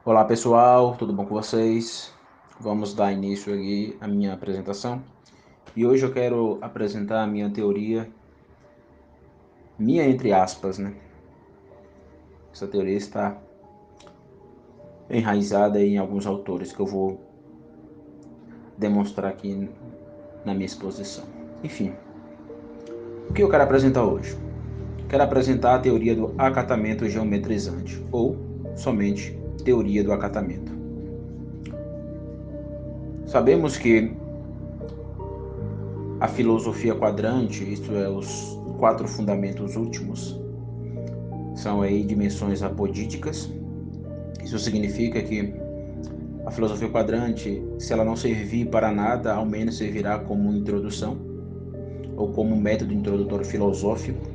Olá pessoal, tudo bom com vocês? Vamos dar início aqui à minha apresentação. E hoje eu quero apresentar a minha teoria, minha entre aspas, né? Essa teoria está enraizada em alguns autores que eu vou demonstrar aqui na minha exposição. Enfim, o que eu quero apresentar hoje? Quero apresentar a teoria do acatamento geometrizante, ou somente teoria do acatamento. Sabemos que a filosofia quadrante, isto é, os 4 fundamentos últimos, são aí dimensões apodíticas. Isso significa que a filosofia quadrante, se ela não servir para nada, ao menos servirá como introdução ou como método introdutório filosófico,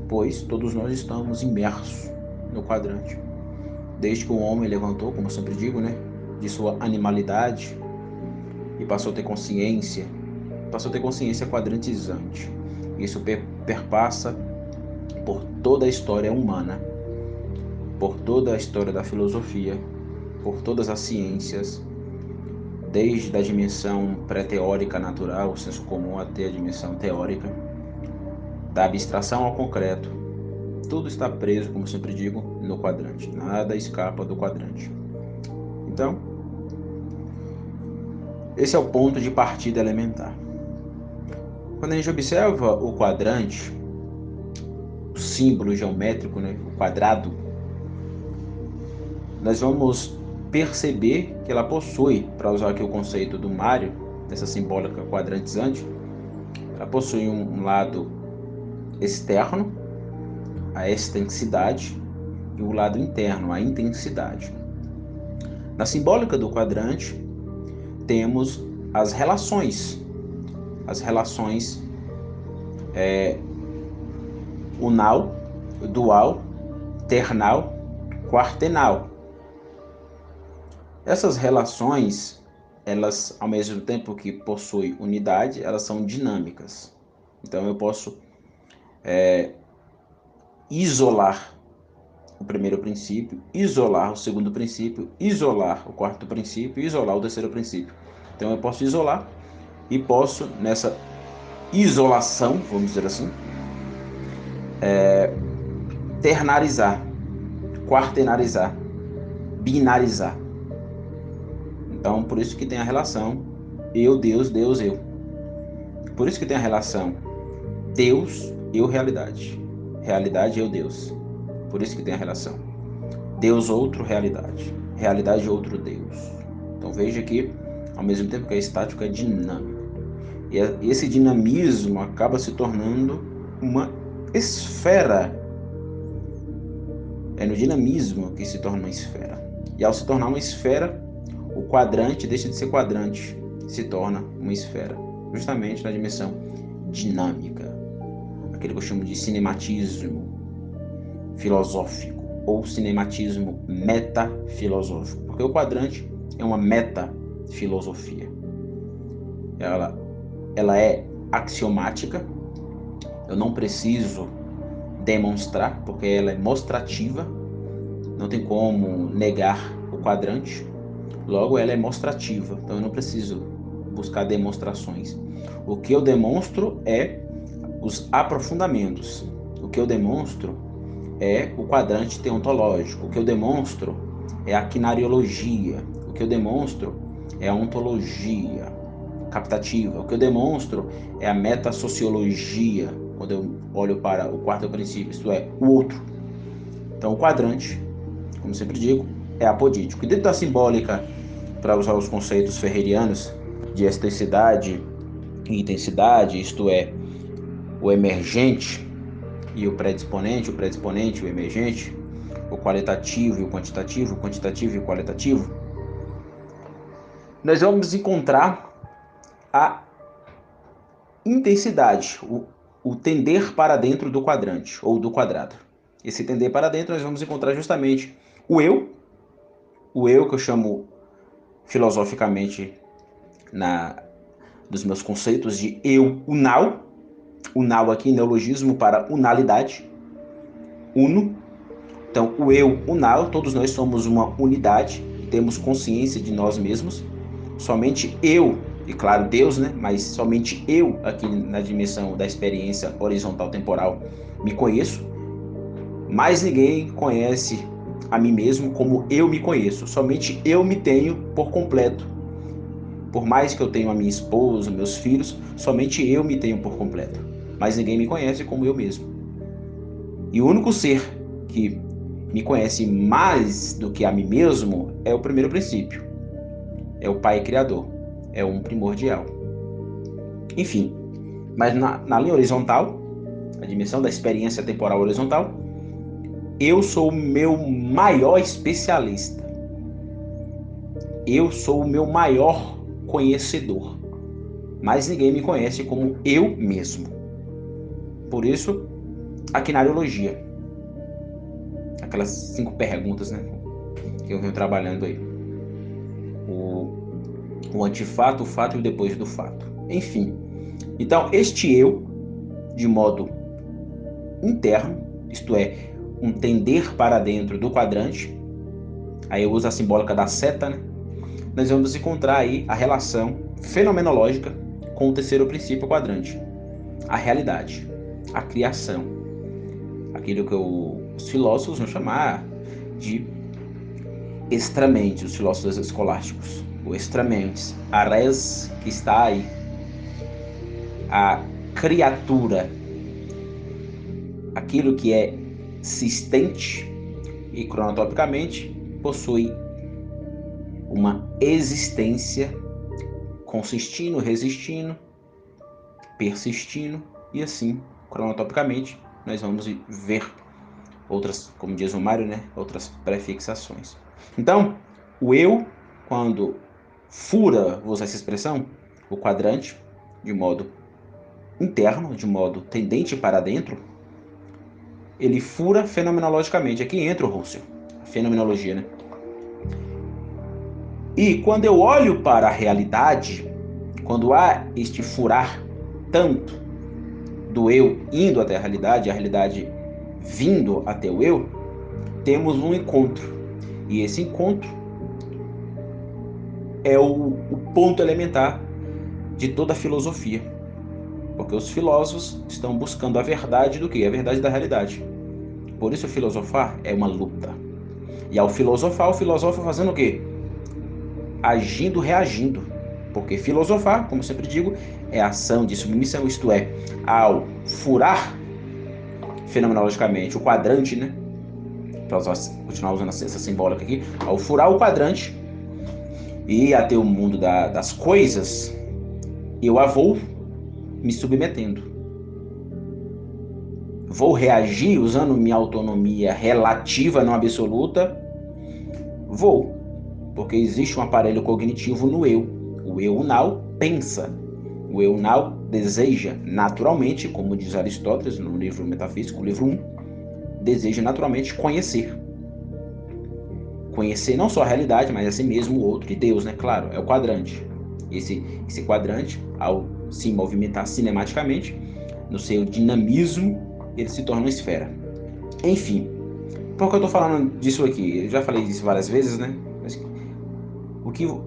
pois todos nós estamos imersos no quadrante. Desde que o homem levantou, como eu sempre digo, né, de sua animalidade e passou a ter consciência quadrantizante. Isso perpassa por toda a história humana, por toda a história da filosofia, por todas as ciências, desde a dimensão pré-teórica natural, o senso comum, até a dimensão teórica, da abstração ao concreto. Tudo está preso, como sempre digo, no quadrante. Nada escapa do quadrante. Então, esse é o ponto de partida elementar. Quando a gente observa o quadrante, o símbolo geométrico, né, o quadrado, nós vamos perceber que ela possui, para usar aqui o conceito do Mário, dessa simbólica quadrantizante, ela possui um lado externo, a extensidade, e o lado interno, a intensidade. Na simbólica do quadrante, temos as relações unal, dual, ternal, quartenal. Essas relações, elas, ao mesmo tempo que possuem unidade, elas são dinâmicas. Então eu posso isolar o primeiro princípio, isolar o segundo princípio, isolar o quarto princípio e isolar o terceiro princípio. Então eu posso isolar e posso, nessa isolação, vamos dizer assim, ternarizar, quaternarizar, binarizar. Então, por isso que tem a relação eu, Deus, Deus, eu. Por isso que tem a relação Deus, eu, realidade. Realidade, eu, Deus. Por isso que tem a relação Deus, outro, realidade. Realidade, outro, Deus. Então veja que, ao mesmo tempo que é estático, é dinâmico. E esse dinamismo acaba se tornando uma esfera. É no dinamismo que se torna uma esfera. E ao se tornar uma esfera, o quadrante deixa de ser quadrante, se torna uma esfera. Justamente na dimensão dinâmica. Aquele que eu chamo de cinematismo filosófico ou cinematismo metafilosófico. Porque o quadrante é uma metafilosofia. Ela é axiomática. Eu não preciso demonstrar, porque ela é mostrativa. Não tem como negar o quadrante. Logo, ela é mostrativa. Então, eu não preciso buscar demonstrações. O que eu demonstro é os aprofundamentos. O que eu demonstro é o quadrante teontológico. O que eu demonstro é a quinariologia. O que eu demonstro é a ontologia captativa. O que eu demonstro é a metasociologia, quando eu olho para o quarto princípio, isto é, o outro. Então, o quadrante, como sempre digo, é apodítico. E dentro da simbólica, para usar os conceitos ferrerianos de extensidade e intensidade, isto é, o emergente e o predisponente e o emergente, o qualitativo e o quantitativo e o qualitativo, nós vamos encontrar a intensidade, o tender para dentro do quadrante ou do quadrado. Esse tender para dentro nós vamos encontrar justamente o eu que eu chamo filosoficamente dos meus conceitos de eu unal aqui, neologismo para unalidade, uno, Então, o eu, o now, todos nós somos uma unidade, temos consciência de nós mesmos. Somente eu, e claro, Deus, né? Mas somente eu, aqui na dimensão da experiência horizontal temporal, me conheço. Mais ninguém conhece a mim mesmo como eu me conheço. Somente eu me tenho por completo. Por mais que eu tenha a minha esposa, meus filhos, somente eu me tenho por completo. Mas ninguém me conhece como eu mesmo. E o único ser que me conhece mais do que a mim mesmo é o primeiro princípio. É o Pai Criador. É um primordial. Enfim, mas na linha horizontal, a dimensão da experiência temporal horizontal, eu sou o meu maior especialista. Eu sou o meu maior conhecedor. Mas ninguém me conhece como eu mesmo. Por isso, a quinariologia. Aquelas 5 perguntas, né? Que eu venho trabalhando aí. O antefato, o fato e o depois do fato. Enfim. Então, este eu, de modo interno, isto é, um tender para dentro do quadrante, aí eu uso a simbólica da seta, né? Nós vamos encontrar aí a relação fenomenológica com o terceiro princípio quadrante, a realidade, a criação, aquilo que os filósofos vão chamar de extramente, os filósofos escolásticos, o extramentes, a res que está aí, a criatura, aquilo que é existente e cronotopicamente possui uma existência consistindo, resistindo, persistindo e assim, cronotopicamente, nós vamos ver outras, como diz o Mário, né, outras prefixações. Então, o eu, quando fura, vou usar essa expressão, o quadrante, de modo interno, de modo tendente para dentro, ele fura fenomenologicamente. Aqui entra o Russell, a fenomenologia, né? E quando eu olho para a realidade, quando há este furar tanto do eu indo até a realidade vindo até o eu, temos um encontro. E esse encontro é o ponto elementar de toda a filosofia. Porque os filósofos estão buscando a verdade do quê? A verdade da realidade. Por isso filosofar é uma luta. E ao filosofar, o filósofo fazendo o quê? Agindo, reagindo. Porque filosofar, como eu sempre digo, é ação de submissão, isto é, ao furar fenomenologicamente o quadrante, né? Para continuar usando essa simbólica aqui, ao furar o quadrante e até o mundo das coisas, eu vou me submetendo. Vou reagir usando minha autonomia relativa, não absoluta? Vou, porque existe um aparelho cognitivo no eu. O eu now pensa. O eu now deseja naturalmente, como diz Aristóteles no livro Metafísico, livro 1, deseja naturalmente conhecer. Conhecer não só a realidade, mas a si mesmo, o outro e Deus, né? Claro, é o quadrante. Esse quadrante, ao se movimentar cinematicamente, no seu dinamismo, ele se torna uma esfera. Enfim, por que eu estou falando disso aqui? Eu já falei disso várias vezes, né? Mas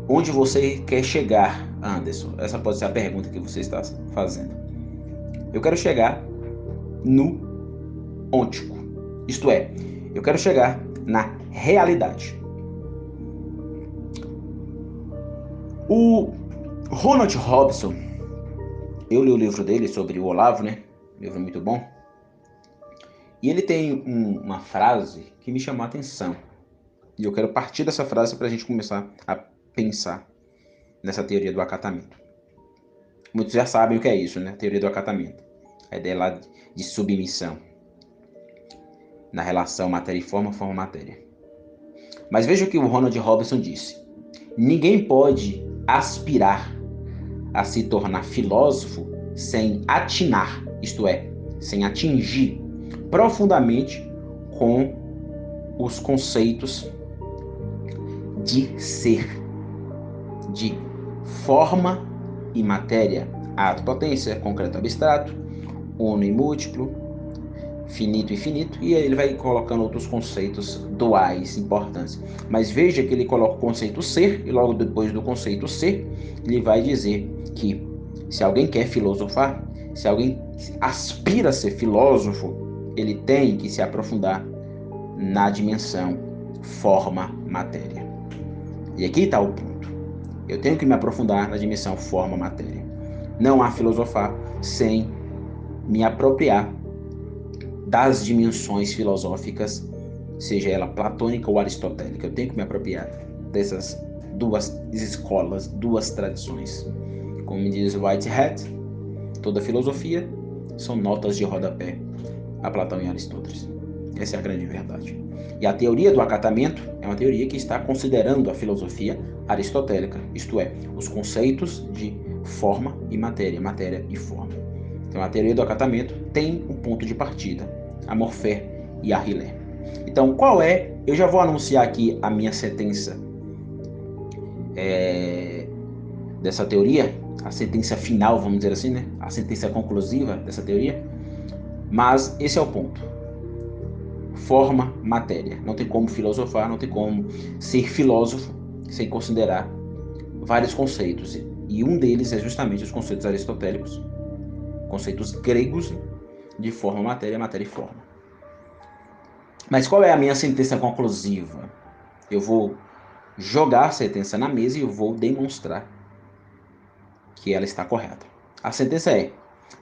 onde você quer chegar, Anderson? Essa pode ser a pergunta que você está fazendo. Eu quero chegar no ôntico. Isto é, eu quero chegar na realidade. O Ronald Robson, eu li o livro dele sobre o Olavo, né? Livro muito bom. E ele tem uma frase que me chamou a atenção. E eu quero partir dessa frase para a gente começar a pensar nessa teoria do acatamento. Muitos já sabem o que é isso, né? A teoria do acatamento. A ideia lá de submissão. Na relação matéria e forma, forma-matéria. Mas veja o que o Ronald Robson disse. Ninguém pode aspirar a se tornar filósofo sem atinar, isto é, sem atingir profundamente com os conceitos de ser, de forma e matéria, ato, potência, concreto, abstrato, uno e múltiplo, finito e finito, e aí ele vai colocando outros conceitos duais importantes. Mas veja que ele coloca o conceito ser, e logo depois do conceito ser, ele vai dizer que se alguém quer filosofar, se alguém aspira a ser filósofo, ele tem que se aprofundar na dimensão forma-matéria. E aqui está o ponto. Eu tenho que me aprofundar na dimensão forma-matéria. Não há filosofar sem me apropriar das dimensões filosóficas, seja ela platônica ou aristotélica. Eu tenho que me apropriar dessas duas escolas, duas tradições. Como diz Whitehead, toda filosofia são notas de rodapé a Platão e Aristóteles. Essa é a grande verdade. E a teoria do acatamento é uma teoria que está considerando a filosofia aristotélica, isto é, os conceitos de forma e matéria, matéria e forma. Então a teoria do acatamento tem um ponto de partida, a Morfé e a Hillel. Então qual é? Eu já vou anunciar aqui a minha sentença dessa teoria, a sentença final, vamos dizer assim, né? A sentença conclusiva dessa teoria. Mas esse é o ponto. Forma, matéria. Não tem como filosofar, não tem como ser filósofo sem considerar vários conceitos. E um deles é justamente os conceitos aristotélicos, conceitos gregos de forma, matéria, matéria e forma. Mas qual é a minha sentença conclusiva? Eu vou jogar a sentença na mesa e eu vou demonstrar que ela está correta. A sentença é: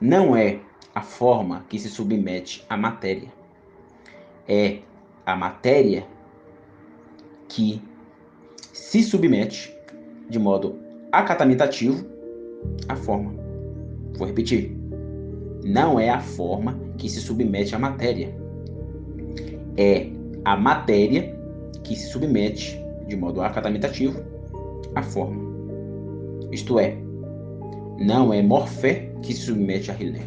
não é a forma que se submete à matéria. É a matéria que se submete de modo acatamitativo à forma. Vou repetir. Não é a forma que se submete à matéria. É a matéria que se submete de modo acatamitativo à forma. Isto é, não é Morfé que se submete a Hillel.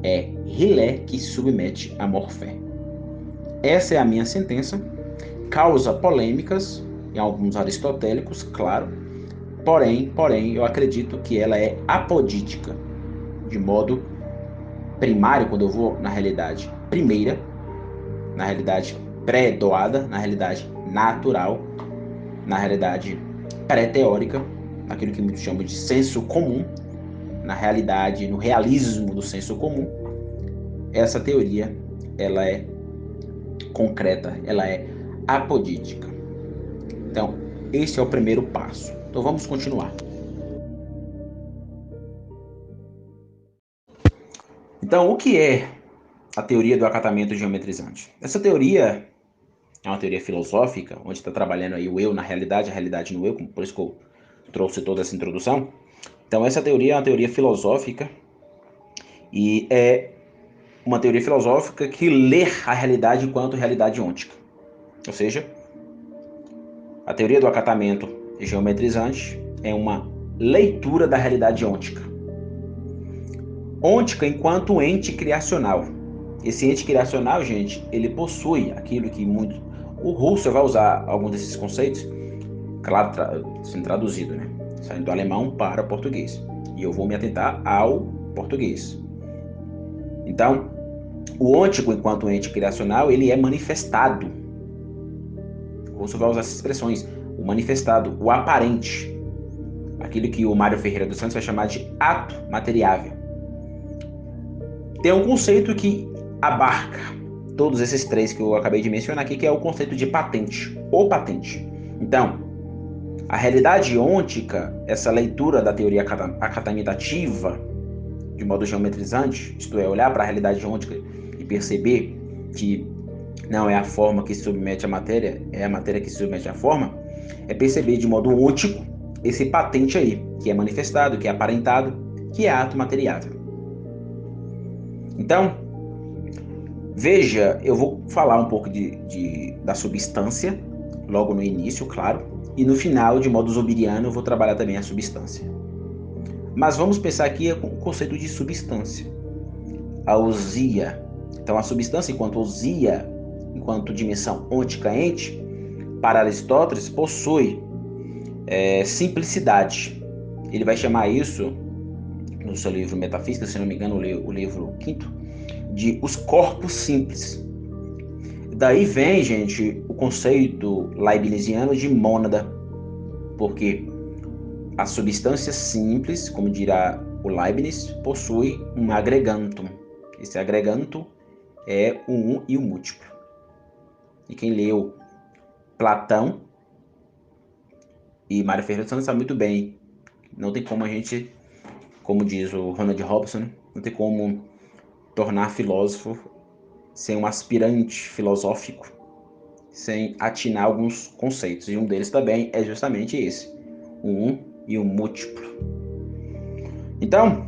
É Hillel que se submete a Morfé. Essa é a minha sentença. Causa polêmicas em alguns aristotélicos, claro. Porém, eu acredito que ela é apodítica, de modo primário, quando eu vou na realidade primeira, na realidade pré-doada, na realidade natural, na realidade pré-teórica, naquilo que muitos chamam de senso comum, na realidade, no realismo do senso comum. Essa teoria, ela é concreta, ela é apodítica. Então, esse é o primeiro passo. Então, vamos continuar. Então, o que é a teoria do acatamento geometrizante? Essa teoria é uma teoria filosófica, onde está trabalhando aí o eu na realidade, a realidade no eu, por isso que eu trouxe toda essa introdução. Então, essa teoria é uma teoria filosófica e é uma teoria filosófica que lê a realidade enquanto realidade ôntica. Ou seja, a teoria do acatamento geometrizante é uma leitura da realidade ôntica. Ôntica enquanto ente criacional. Esse ente criacional, gente, ele possui aquilo que muito... O Husserl vai usar algum desses conceitos, claro, sendo traduzido, né? Saindo do alemão para o português. E eu vou me atentar ao português. Então, o ôntico enquanto ente criacional, ele é manifestado. O Husserl vai usar essas expressões. O manifestado, o aparente. Aquilo que o Mário Ferreira dos Santos vai chamar de ato materiável. Tem um conceito que abarca todos esses três que eu acabei de mencionar aqui, que é o conceito de patente, ou patente. Então, a realidade ôntica, essa leitura da teoria acatamentativa, de modo geometrizante, isto é, olhar para a realidade ôntica e perceber que não é a forma que se submete à matéria, é a matéria que se submete à forma, é perceber de modo ôntico esse patente aí, que é manifestado, que é aparentado, que é ato materiável. Então, veja, eu vou falar um pouco da substância, logo no início, claro, e no final, de modo zobiriano, eu vou trabalhar também a substância. Mas vamos pensar aqui com o conceito de substância. A ousia. Então, a substância enquanto ousia, enquanto dimensão ôntica ente, para Aristóteles, possui simplicidade. Ele vai chamar isso, no seu livro Metafísica, se não me engano, o livro 5º, de os corpos simples. Daí vem, gente, o conceito leibniziano de mônada, porque a substância simples, como dirá o Leibniz, possui um agregantum. Esse agregantum é o um e o múltiplo. E quem leu Platão e Mário Ferreira Santos sabe muito bem. Não tem como a gente, como diz o Ronald Robson, não tem como tornar filósofo sem um aspirante filosófico, sem atinar alguns conceitos. E um deles também é justamente esse, o um e o múltiplo. Então,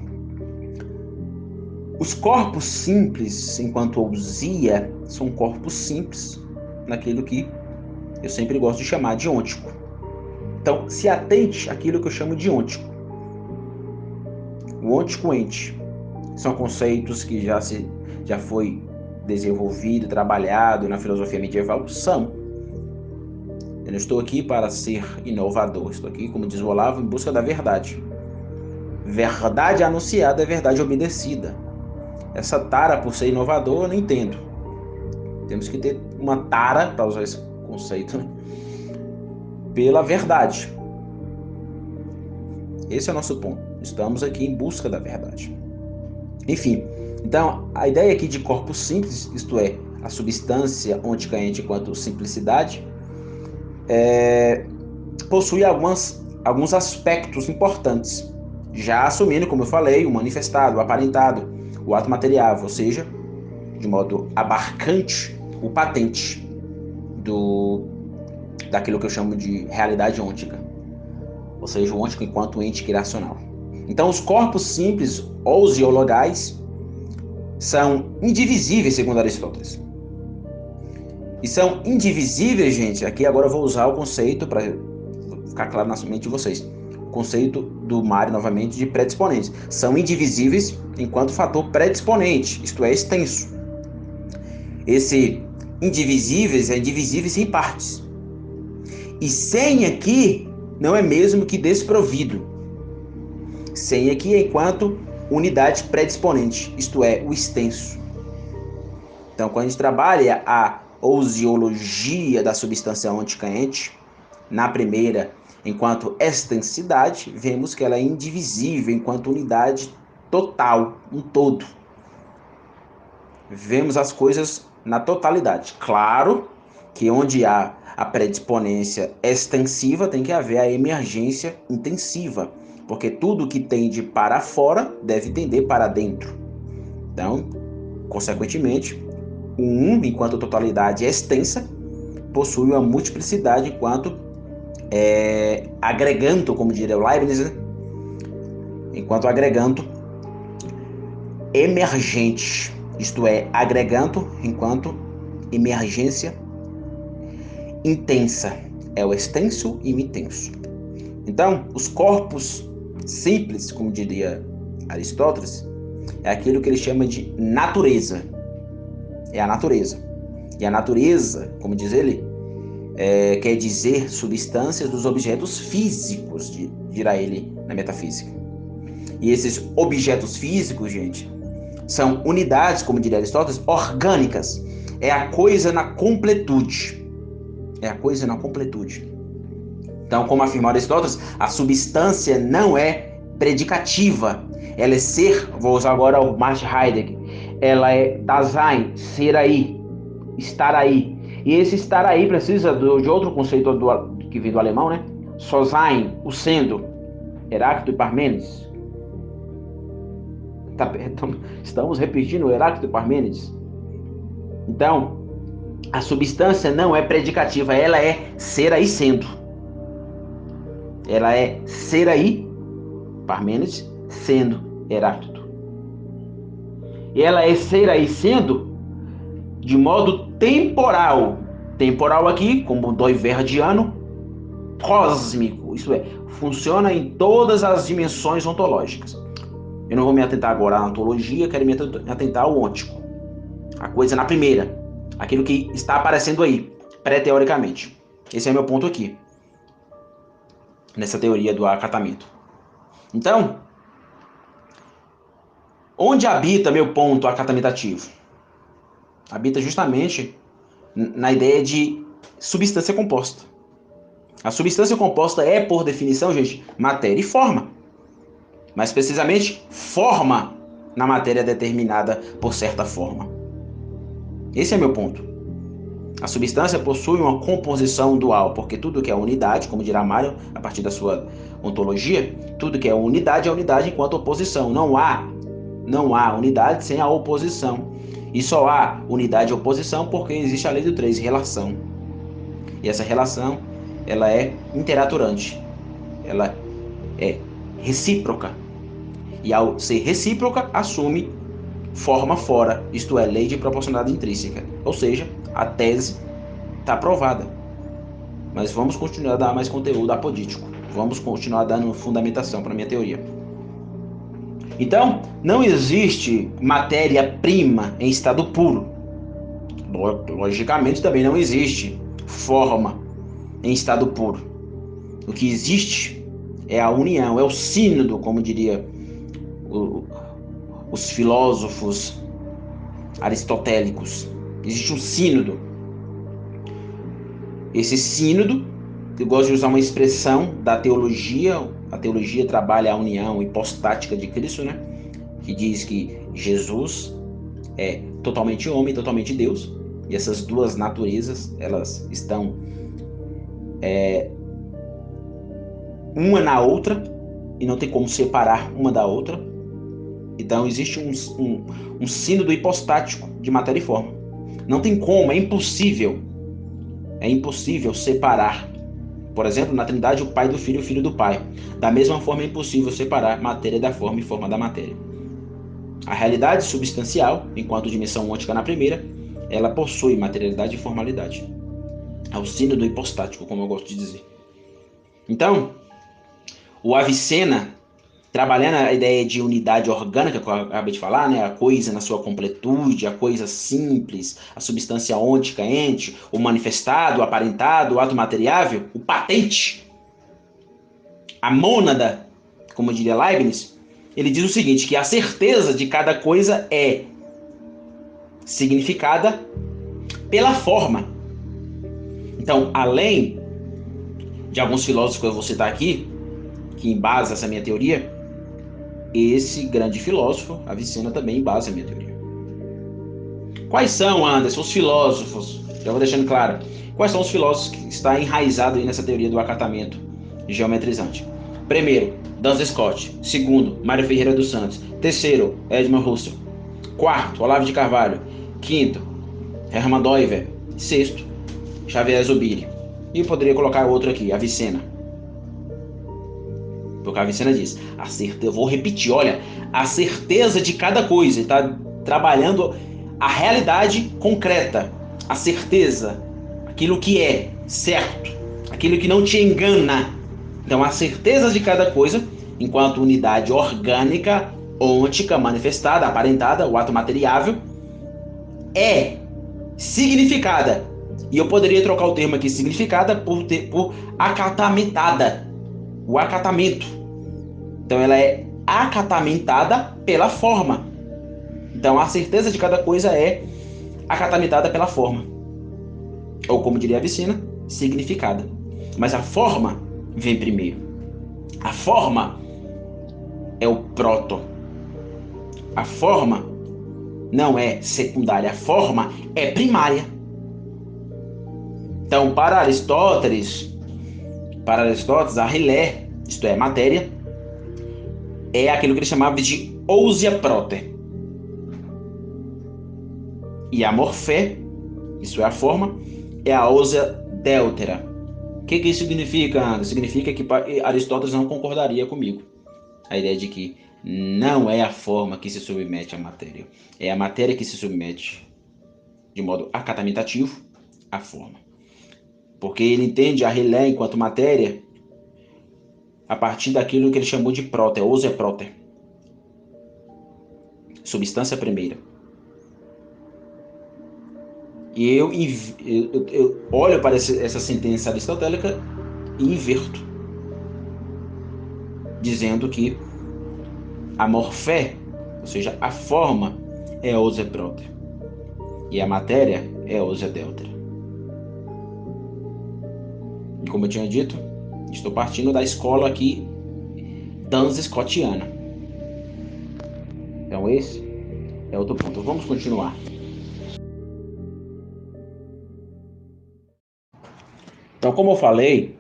os corpos simples, enquanto ousia, são corpos simples naquilo que eu sempre gosto de chamar de ôntico. Então, se atente àquilo que eu chamo de ôntico. O ôntico-ente são conceitos que já foi desenvolvido, trabalhado na filosofia medieval. São. Eu não estou aqui para ser inovador, estou aqui, como diz o Olavo, em busca da verdade. Verdade anunciada é verdade obedecida. Essa tara por ser inovador eu não entendo. Temos que ter uma tara, para usar esse conceito, né? Pela verdade. Esse é o nosso ponto. Estamos aqui em busca da verdade. Enfim, então a ideia aqui de corpo simples, isto é, a substância ôntica-ente enquanto simplicidade, possui alguns aspectos importantes, já assumindo, como eu falei, o manifestado, o aparentado, o ato material, ou seja, de modo abarcante, o patente daquilo que eu chamo de realidade ôntica, ou seja, o ôntico enquanto ente irracional. Então, os corpos simples ou geologais são indivisíveis, segundo Aristóteles. E são indivisíveis, gente, aqui agora eu vou usar o conceito para ficar claro na mente de vocês. O conceito do Mário, novamente, de predisponentes. São indivisíveis enquanto fator predisponente, isto é, extenso. Esse indivisíveis é indivisíveis em partes. E sem aqui não é mesmo que desprovido. Sem aqui é enquanto unidade predisponente, isto é, o extenso. Então, quando a gente trabalha a osiologia da substância ôntica-ente, na primeira, enquanto extensidade, vemos que ela é indivisível enquanto unidade total, um todo. Vemos as coisas na totalidade. Claro que onde há a predisponência extensiva, tem que haver a emergência intensiva, porque tudo que tende para fora deve tender para dentro. Então, consequentemente, o um, enquanto totalidade extensa, possui uma multiplicidade enquanto agreganto, como diria o Leibniz, né? Enquanto agreganto emergente, isto é, agreganto enquanto emergência intensa, é o extenso e o intenso. Então, os corpos simples, como diria Aristóteles, é aquilo que ele chama de natureza. É a natureza. E a natureza, como diz ele, quer dizer substâncias dos objetos físicos, dirá ele na metafísica. E esses objetos físicos, gente, são unidades, como diria Aristóteles, orgânicas. É a coisa na completude. É a coisa na completude. Então, como afirma Aristóteles, a substância não é predicativa. Ela é ser, vou usar agora o Martin Heidegger, ela é Dasein, ser aí, estar aí. E esse estar aí precisa de outro conceito que vem do alemão, né? So-sein, o sendo, Heráclito e Parmênides. Estamos repetindo Heráclito e Parmênides. Então, a substância não é predicativa, ela é ser aí sendo. Ela é ser aí, Parmênides, sendo, Heráclito. E ela é ser aí sendo de modo temporal. Temporal aqui, como doiverdiano, cósmico, isso é, funciona em todas as dimensões ontológicas. Eu não vou me atentar agora à ontologia, quero me atentar ao ôntico. A coisa na primeira, aquilo que está aparecendo aí, pré-teoricamente. Esse é o meu ponto aqui, nessa teoria do acatamento. Então, onde habita meu ponto acatamentativo? Habita justamente na ideia de substância composta. A substância composta é, por definição, gente, matéria e forma. Mais precisamente, forma na matéria determinada por certa forma. Esse é meu ponto. A substância possui uma composição dual, porque tudo que é unidade, como dirá Mário, a partir da sua ontologia, tudo que é unidade enquanto oposição. Não há unidade sem a oposição. E só há unidade e oposição porque existe a lei do 3, relação. E essa relação, ela é interaturante. Ela é recíproca. E ao ser recíproca, assume forma fora, isto é, lei de proporcionalidade intrínseca. Ou seja, a tese está aprovada. Mas vamos continuar a dar mais conteúdo apodítico. Vamos continuar dando fundamentação para a minha teoria. Então, não existe matéria-prima em estado puro. Logicamente, também não existe forma em estado puro. O que existe é a união, é o sínodo, como diria os filósofos aristotélicos. Existe um sínodo. Esse sínodo, eu gosto de usar uma expressão da teologia, a teologia trabalha a união hipostática de Cristo, né? Que diz que Jesus é totalmente homem, totalmente Deus, e essas duas naturezas, elas estão uma na outra, e não tem como separar uma da outra. Então existe um sínodo hipostático de matéria e forma. Não tem como, é impossível separar, por exemplo, na Trindade, o Pai do Filho e o Filho do Pai. Da mesma forma, é impossível separar matéria da forma e forma da matéria. A realidade substancial, enquanto dimensão ôntica na primeira, ela possui materialidade e formalidade. É o sínodo hipostático, como eu gosto de dizer. Então, o Avicena, trabalhando a ideia de unidade orgânica, que eu acabei de falar, né? A coisa na sua completude, a coisa simples, a substância ôntica, ente, o manifestado, o aparentado, o ato materiável, o patente, a mônada, como diria Leibniz, ele diz o seguinte, que a certeza de cada coisa é significada pela forma. Então, além de alguns filósofos que eu vou citar aqui, que embasam essa minha teoria, esse grande filósofo, Avicena, também embasa a minha teoria. Quais são, Anderson, os filósofos? Já vou deixando claro. Quais são os filósofos que estão enraizados aí nessa teoria do acatamento geometrizante? Primeiro, Duns Scott. Segundo, Mário Ferreira dos Santos. Terceiro, Edmund Husserl. Quarto, Olavo de Carvalho. Quinto, Hermann Doiver. Sexto, Xavier Zubiri. E eu poderia colocar outro aqui, Avicena. Porque a Avicena diz, eu vou repetir, olha, a certeza de cada coisa, está trabalhando a realidade concreta, a certeza, aquilo que é certo, aquilo que não te engana. Então, a certeza de cada coisa, enquanto unidade orgânica, ôntica, manifestada, aparentada, o ato materiável, é significada. E eu poderia trocar o termo aqui, significada, por acatamentada. O acatamento. Então, ela é acatamentada pela forma. Então, a certeza de cada coisa é acatamentada pela forma. Ou, como diria Avicena, significada. Mas a forma vem primeiro. A forma é o proto. A forma não é secundária. A forma é primária. Então, para Aristóteles, a relé, isto é, matéria, é aquilo que ele chamava de ousia proter. E a morfé, isso é a forma, é a ousia deutera. O que isso significa, Ana? Significa que Aristóteles não concordaria comigo. A ideia de que não é a forma que se submete à matéria. É a matéria que se submete de modo acatamentativo à forma. Porque ele entende a relé enquanto matéria a partir daquilo que ele chamou de proter, ousia proter. Substância primeira. E eu olho para essa sentença aristotélica e inverto, dizendo que a morfé, ou seja, a forma, é a ousia proter. e a matéria é óssea deutera. E como eu tinha dito, estou partindo da escola aqui Duns-Scottiana. Então esse é outro ponto. Vamos continuar. Então, como eu falei,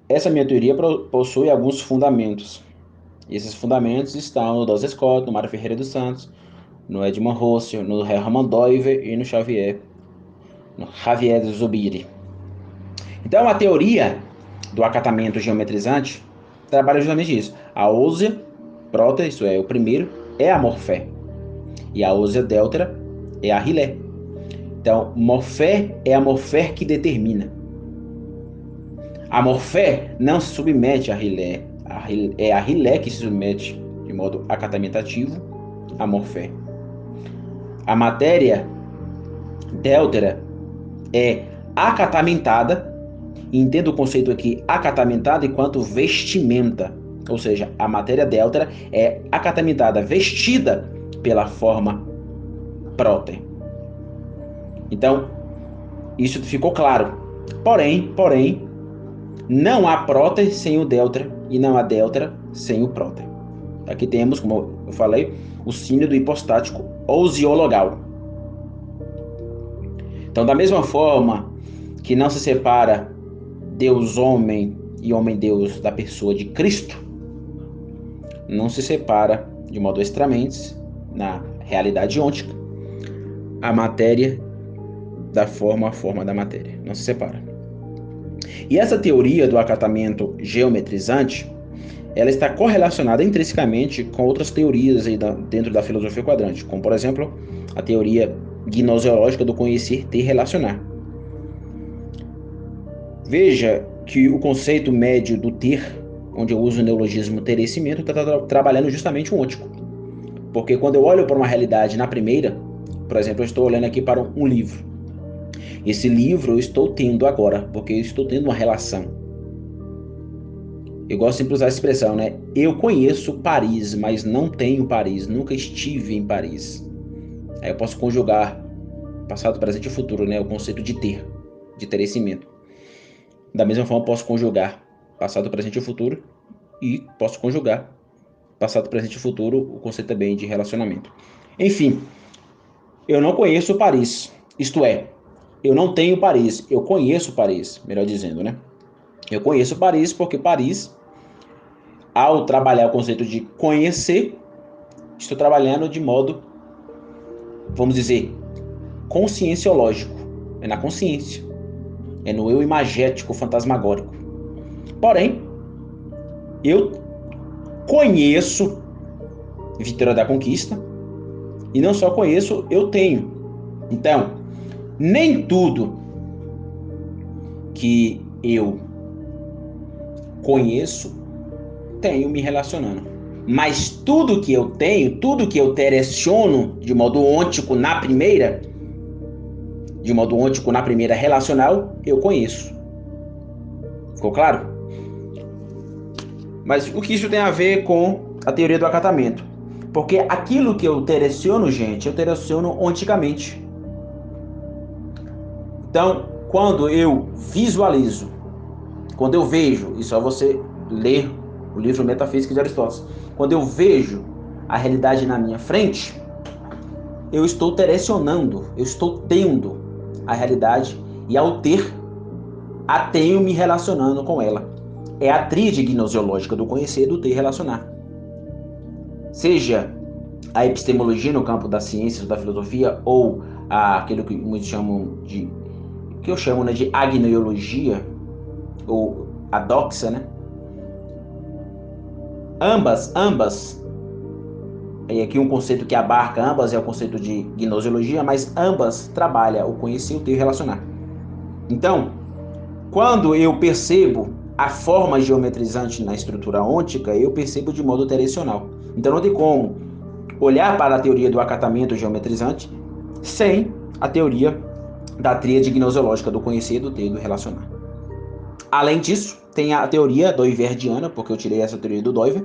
essa minha teoria possui alguns fundamentos. E esses fundamentos estão no Duns Scott, no Mário Ferreira dos Santos, no Edmund Husserl, no Hermann Doiver e no Javier Zubiri. Então, a teoria do acatamento geometrizante trabalha justamente isso. A óssea próter, isso é, o primeiro, é a morfé. E a óssea deutera é a rilé. Então, morfé é a morfé que determina. A morfé não se submete à rilé. É a rilé que se submete de modo acatamentativo à morfé. A matéria deutera é acatamentada. Entenda o conceito aqui, acatamentada enquanto vestimenta. Ou seja, a matéria deutera é acatamentada, vestida pela forma próter. Então, isso ficou claro. Porém, não há próter sem o deutera e não há deutera sem o próter. Aqui temos, como eu falei, o símbolo do hipostático osiologal. Então, da mesma forma que não se separa Deus-homem e homem-deus da pessoa de Cristo, não se separa de modo extramente, na realidade ôntica, a matéria da forma a forma da matéria. Não se separa. E essa teoria do acatamento geometrizante, ela está correlacionada intrinsecamente com outras teorias aí dentro da filosofia quadrante, como, por exemplo, a teoria gnoseológica do conhecer, ter, relacionar. Veja que o conceito médio do ter, onde eu uso o neologismo terecimento, está trabalhando justamente o ôntico. Porque quando eu olho para uma realidade na primeira, por exemplo, eu estou olhando aqui para um livro. Esse livro eu estou tendo agora, porque eu estou tendo uma relação. Eu gosto sempre de usar a expressão, né? Eu conheço Paris, mas não tenho Paris, nunca estive em Paris. Aí eu posso conjugar passado, presente e futuro, né? O conceito de ter, de terecimento. Da mesma forma, eu posso conjugar passado, presente e futuro, e posso conjugar passado, presente e futuro, o conceito também de relacionamento. Enfim, eu não conheço Paris, isto é, eu não tenho Paris, eu conheço Paris, melhor dizendo, né? Eu conheço Paris porque Paris, ao trabalhar o conceito de conhecer, estou trabalhando de modo, vamos dizer, conscienciológico, é na consciência, é no eu imagético, fantasmagórico. Porém, eu conheço Vitória da Conquista e não só conheço, eu tenho. Então, nem tudo que eu conheço tenho me relacionando. Mas tudo que eu tenho, tudo que eu tereciono de modo ôntico na primeira, relacional, eu conheço. Ficou claro? Mas o que isso tem a ver com a teoria do acatamento? Porque aquilo que eu tereciono, gente, eu tereciono onticamente. Então, quando eu visualizo, quando eu vejo, e só você ler o livro Metafísica de Aristóteles, quando eu vejo a realidade na minha frente, eu estou terecionando, eu estou tendo a realidade, e ao ter, a tenho me relacionando com ela. É a tríade gnoseológica do conhecer, do ter, relacionar. Seja a epistemologia no campo das ciências, da filosofia, ou aquilo que muitos chamam de, que eu chamo, né, de agnoiologia, ou a doxa, né? Ambas, e aqui um conceito que abarca ambas é o conceito de gnoseologia, mas ambas trabalham o conhecer, o ter e relacionar. Então, quando eu percebo a forma geometrizante na estrutura ôntica, eu percebo de modo terecional. Então não tem como olhar para a teoria do acatamento geometrizante sem a teoria da tríade gnoseológica do conhecer, do ter e do relacionar. Além disso, tem a teoria doiverdiana, porque eu tirei essa teoria do Doiver,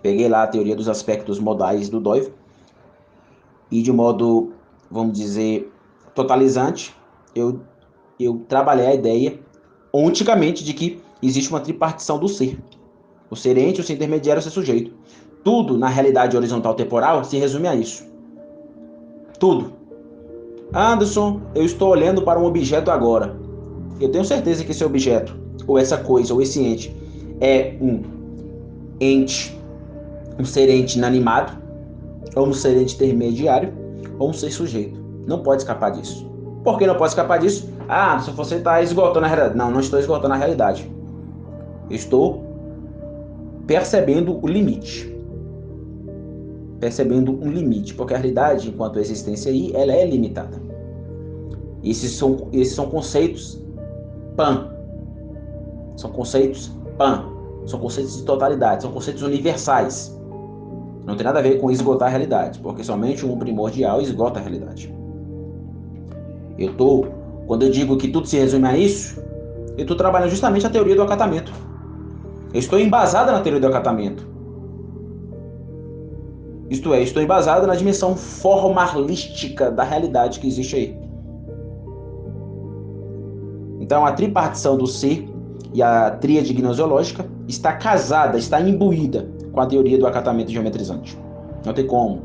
peguei lá a teoria dos aspectos modais do Doiver, E de modo, vamos dizer, totalizante, eu trabalhei a ideia onticamente de que existe uma tripartição do ser. O ser ente, o ser intermediário e o ser sujeito. Tudo na realidade horizontal temporal se resume a isso. Tudo. Anderson, eu estou olhando para um objeto agora. Eu tenho certeza que esse objeto, ou essa coisa, ou esse ente, é um ente, um ser ente inanimado, ou um ser ente intermediário, ou um ser sujeito. Não pode escapar disso. Por que não pode escapar disso? Ah, se você está esgotando a realidade. Não, não estou esgotando a realidade. Eu estou percebendo o limite. Percebendo um limite, porque a realidade, enquanto existência aí, ela é limitada. Esses são conceitos pan. São conceitos pan. São conceitos de totalidade, são conceitos universais. Não tem nada a ver com esgotar a realidade, porque somente um primordial esgota a realidade. Quando eu digo que tudo se resume a isso, eu estou trabalhando justamente a teoria do acatamento. Eu estou embasado na teoria do acatamento. Isto é, estou embasado na dimensão formalística da realidade que existe aí. Então, a tripartição do ser e a tríade gnoseológica está casada, está imbuída com a teoria do acatamento geometrizante. Não tem como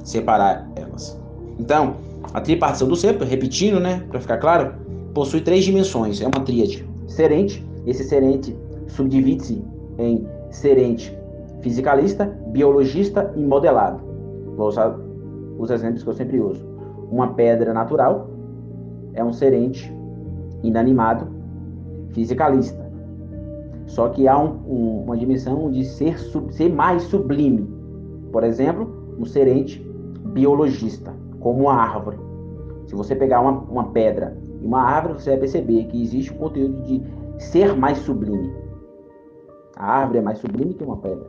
separar elas. Então, a tripartição do ser, repetindo, né, para ficar claro, possui 3 dimensões. É uma tríade serente. Esse serente subdivide-se em serente fisicalista, biologista e modelado. Vou usar os exemplos que eu sempre uso. Uma pedra natural é um serente inanimado fisicalista. Só que há uma dimensão de ser mais sublime. Por exemplo, um serente biologista, como uma árvore. Se você pegar uma pedra e uma árvore, você vai perceber que existe um conteúdo de ser mais sublime. A árvore é mais sublime que uma pedra.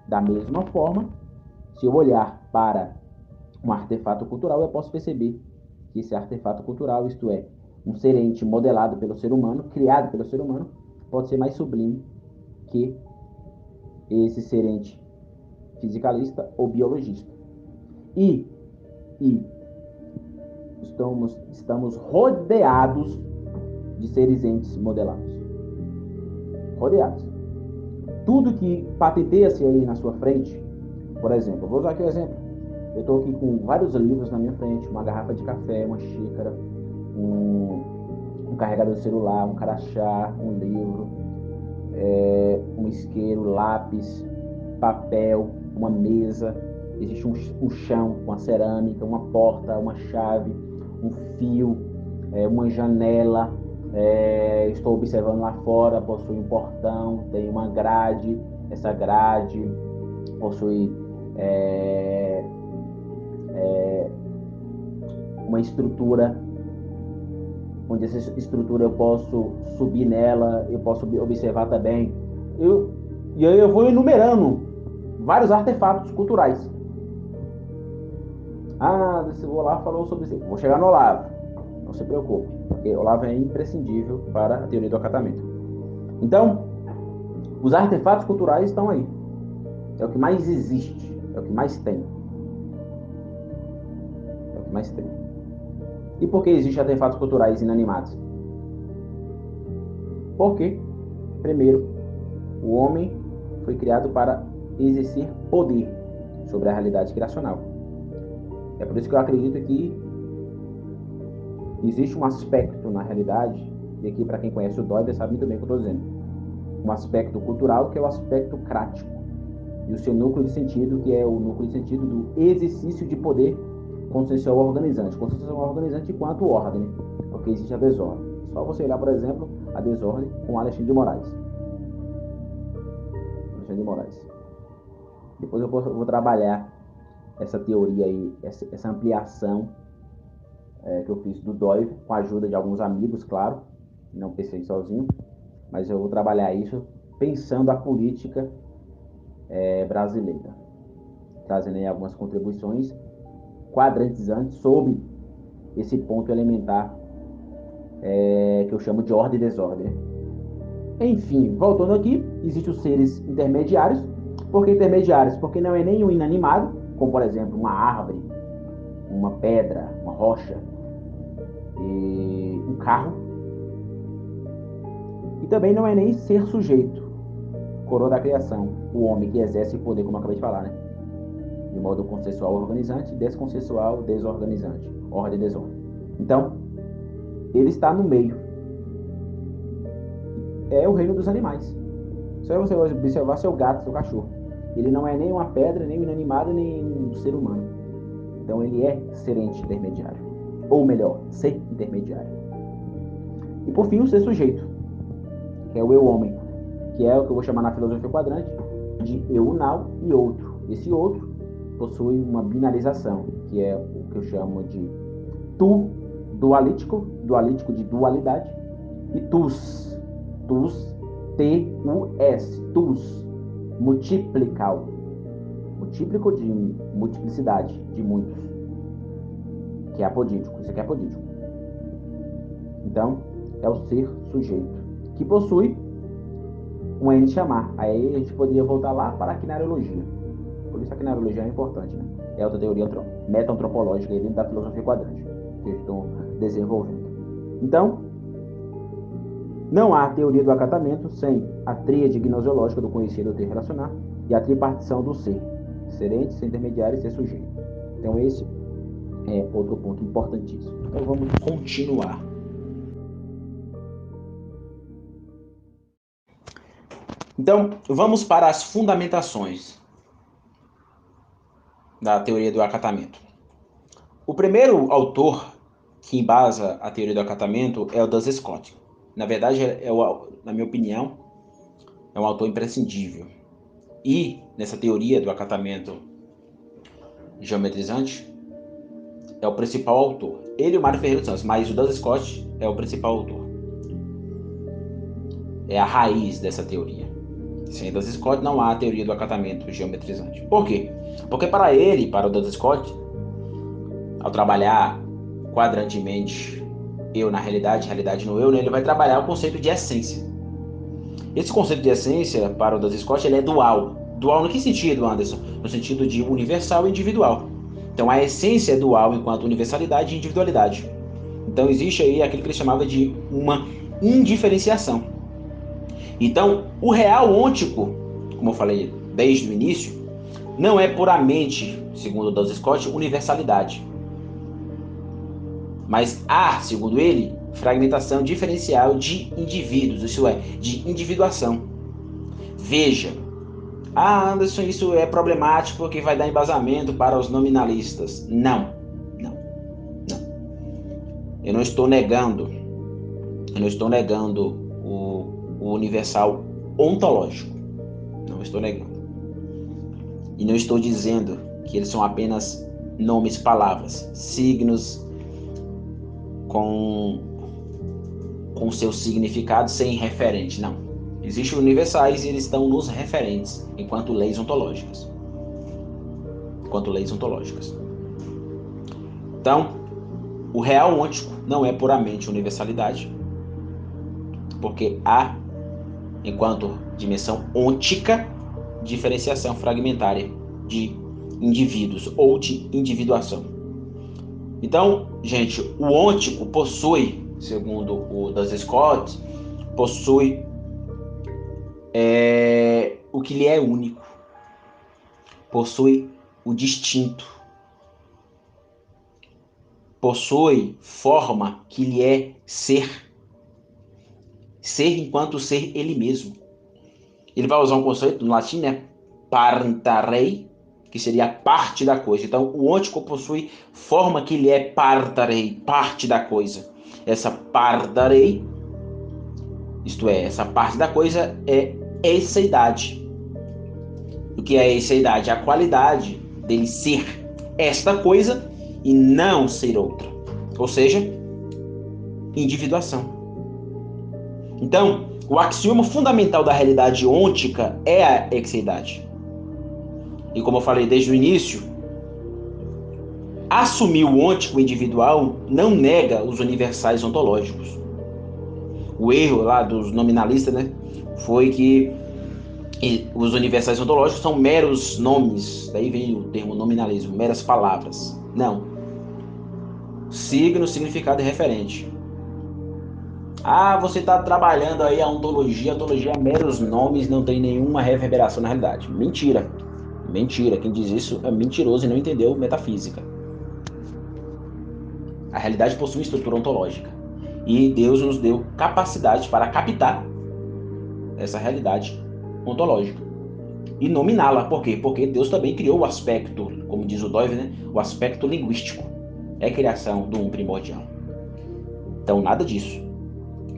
Da mesma forma, se eu olhar para um artefato cultural, eu posso perceber que esse artefato cultural, isto é, um ser ente modelado pelo ser humano, criado pelo ser humano, pode ser mais sublime que esse ser ente fisicalista ou biologista. E estamos rodeados de seres entes modelados. Rodeados. Tudo que patenteia-se aí na sua frente, por exemplo, vou usar aqui o exemplo. Eu estou aqui com vários livros na minha frente, uma garrafa de café, uma xícara, um carregador de celular, um crachá, um livro, um isqueiro, lápis, papel, uma mesa, existe um chão, uma cerâmica, uma porta, uma chave, um fio, uma janela, estou observando lá fora, possui um portão, tem uma grade, essa grade possui uma estrutura, onde essa estrutura eu posso subir nela, eu posso observar também. E aí eu vou enumerando vários artefatos culturais. Se o Olavo falou sobre isso, vou chegar no Olavo, não se preocupe, porque o Olavo é imprescindível para a teoria do acatamento. Então, os artefatos culturais estão aí. É o que mais existe, é o que mais tem. É o que mais tem. E por que existem artefatos culturais inanimados? Porque, primeiro, o homem foi criado para exercer poder sobre a realidade criacional. É por isso que eu acredito que existe um aspecto na realidade, e aqui para quem conhece o Doide sabe muito bem o que eu estou dizendo, um aspecto cultural que é o aspecto crático, e o seu núcleo de sentido, que é o núcleo de sentido do exercício de poder consciencial organizante. Consciencial organizante enquanto ordem, porque existe a desordem. Só você olhar, por exemplo, a desordem com Alexandre de Moraes. Depois eu vou trabalhar essa teoria aí, essa ampliação que eu fiz do Doyle, com a ajuda de alguns amigos, claro, não pensei sozinho, mas eu vou trabalhar isso pensando a política brasileira, trazendo aí algumas contribuições quadrantizantes sobre esse ponto elementar que eu chamo de ordem e desordem. Enfim, voltando aqui, existem os seres intermediários. Por que intermediários? Porque não é nenhum inanimado, como por exemplo uma árvore, uma pedra, uma rocha, um carro. E também não é nem ser sujeito, coroa da criação, o homem que exerce o poder, como eu acabei de falar, né? De modo consensual organizante, desconsensual desorganizante, ordem e desordem. Então, ele está no meio. É o reino dos animais. Só você observar seu gato, seu cachorro. Ele não é nem uma pedra, nem um inanimado, nem um ser humano. Então ele é ser intermediário. Ou melhor, ser intermediário. E por fim, o ser sujeito, que é o eu-homem, que é o que eu vou chamar na filosofia quadrante de eu-nau e outro. Esse outro possui uma binarização, que é o que eu chamo de tu dualítico, dualítico de dualidade, e tus, T-U-S, tus, multiplical, multíplico de multiplicidade, de muitos, que é apodítico, isso aqui é apodítico. Então, é o ser sujeito, que possui um ente chamar. Aí a gente poderia voltar lá para a quinariologia. Por isso a quinariologia é importante, né? É outra teoria meta-antropológica dentro da filosofia quadrante, que eu estou desenvolvendo. Então, não há teoria do acatamento sem a tríade gnoseológica do conhecer, do ter, relacionar, e a tripartição do ser ente, ser intermediário e ser sujeito. Então esse é outro ponto importantíssimo. Então vamos continuar. Então vamos para as fundamentações da teoria do acatamento. O primeiro autor que embasa a teoria do acatamento é o Duns Scott. Na verdade, na minha opinião, é um autor imprescindível. E, nessa teoria do acatamento geometrizante, é o principal autor. Ele e o Mário Ferreira dos Santos, mas o Duns Scott é o principal autor. É a raiz dessa teoria. Sem Duns Scott não há teoria do acatamento geometrizante. Por quê? Porque para ele, para o Duns Scott, ao trabalhar quadrantemente eu na realidade, realidade no eu, né, ele vai trabalhar o conceito de essência. Esse conceito de essência, para o Duns Scott, ele é dual. Dual no que sentido, Anderson? No sentido de universal e individual. Então a essência é dual enquanto universalidade e individualidade. Então existe aí aquilo que ele chamava de uma indiferenciação. Então o real ôntico, como eu falei desde o início, não é puramente, segundo o Duns Scott, universalidade. Mas há, segundo ele, fragmentação diferencial de indivíduos, isso é, de individuação. Veja, Anderson, isso é problemático porque vai dar embasamento para os nominalistas. Não. Eu não estou negando o universal ontológico. Não estou negando. E não estou dizendo que eles são apenas nomes, palavras, signos com seu significado sem referente, não. Existem universais e eles estão nos referentes, enquanto leis ontológicas. Então, o real ôntico não é puramente universalidade, porque há, enquanto dimensão ôntica, diferenciação fragmentária de indivíduos ou de individuação. Então, gente, o ôntico possui, segundo o Duns Scott, possui o que lhe é único, possui o distinto, possui forma que lhe é ser enquanto ser ele mesmo. Ele vai usar um conceito no latim, né? Partarei, que seria parte da coisa. Então, o ôntico possui forma que lhe é partarei, parte da coisa. Essa partarei, isto é, essa parte da coisa é esseidade. O que é esseidade? A qualidade dele ser esta coisa e não ser outra. Ou seja, individuação. Então, o axioma fundamental da realidade ôntica é a exeidade. E como eu falei desde o início, assumir o ôntico individual não nega os universais ontológicos. O erro lá dos nominalistas, né, foi que os universais ontológicos são meros nomes, daí vem o termo nominalismo, meras palavras. Não. signo, significado e referente. Ah, você está trabalhando aí a ontologia é meros nomes, não tem nenhuma reverberação na realidade. Mentira. Mentira. Quem diz isso é mentiroso e não entendeu metafísica. A realidade possui uma estrutura ontológica. E Deus nos deu capacidade para captar essa realidade ontológica e nominá-la. Por quê? Porque Deus também criou o aspecto, como diz o Dove, né? O aspecto linguístico. É criação do primordial. Então, nada disso.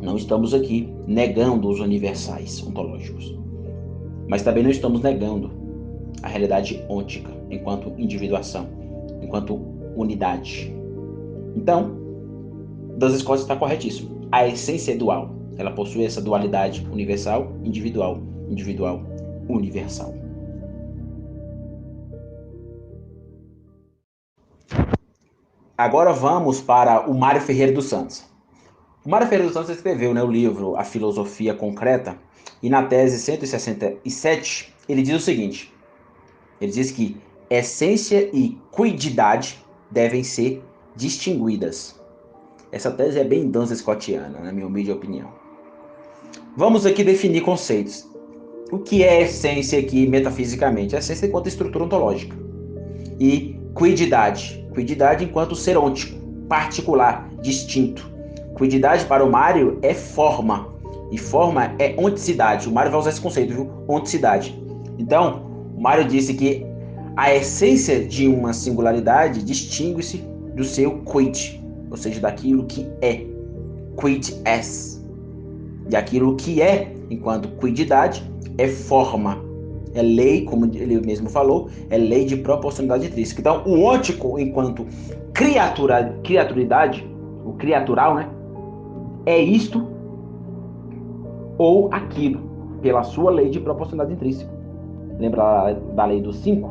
Não estamos aqui negando os universais ontológicos. Mas também não estamos negando a realidade ôntica, enquanto individuação, enquanto unidade. Então, Duns Scott está corretíssimo. A essência é dual. Ela possui essa dualidade universal, individual, individual, universal. Agora vamos para o Mário Ferreira dos Santos. O Mário Ferreira dos Santos escreveu, o livro A Filosofia Concreta, e na tese 167 ele diz o seguinte: ele diz que essência e quididade devem ser distinguidas. Essa tese é bem Duns Scottiana, na minha humilde opinião. Vamos aqui definir conceitos. O que é essência aqui metafisicamente? A essência enquanto estrutura ontológica. E quididade. Quididade enquanto ser ôntico, particular, distinto. Quididade para o Mário é forma. E forma é onticidade. O Mário vai usar esse conceito, viu? Onticidade. Então, o Mário disse que a essência de uma singularidade distingue-se do seu quid, ou seja, daquilo que é. Quid es. E aquilo que é, enquanto quididade, é forma. É lei, como ele mesmo falou, é lei de proporcionalidade intrínseca. Então, o ôntico, enquanto criaturidade, o criatural, né? É isto ou aquilo, pela sua lei de proporcionalidade intrínseca. Lembra da lei dos 5?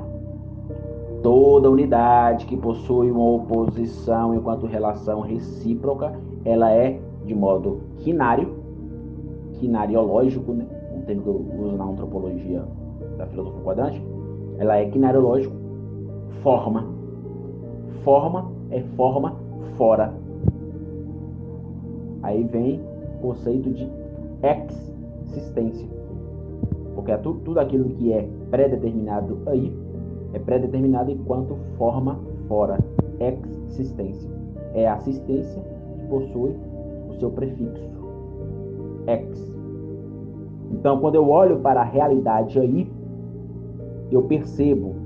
Toda unidade que possui uma oposição enquanto relação recíproca, ela é de modo quinariológico, né? Um termo que eu uso na antropologia da filosofia quadrante. Ela é quinariológico, forma. Forma é forma fora. Aí vem o conceito de existência. Porque é tudo aquilo que é pré-determinado aí é pré-determinado enquanto forma fora. Existência. É a assistência que possui o seu prefixo. Ex. Então, quando eu olho para a realidade aí, eu percebo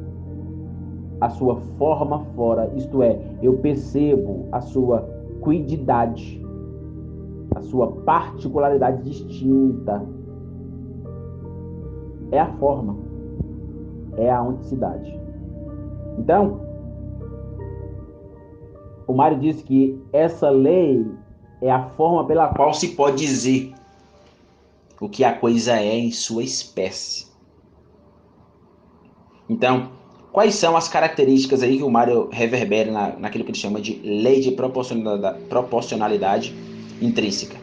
a sua forma fora, isto é, eu percebo a sua quididade, a sua particularidade distinta. É a forma, é a onticidade. Então, o Mário diz que essa lei é a forma pela qual se pode dizer o que a coisa é em sua espécie. Então, quais são as características aí que o Mário reverbera naquilo que ele chama de lei de proporcionalidade intrínseca?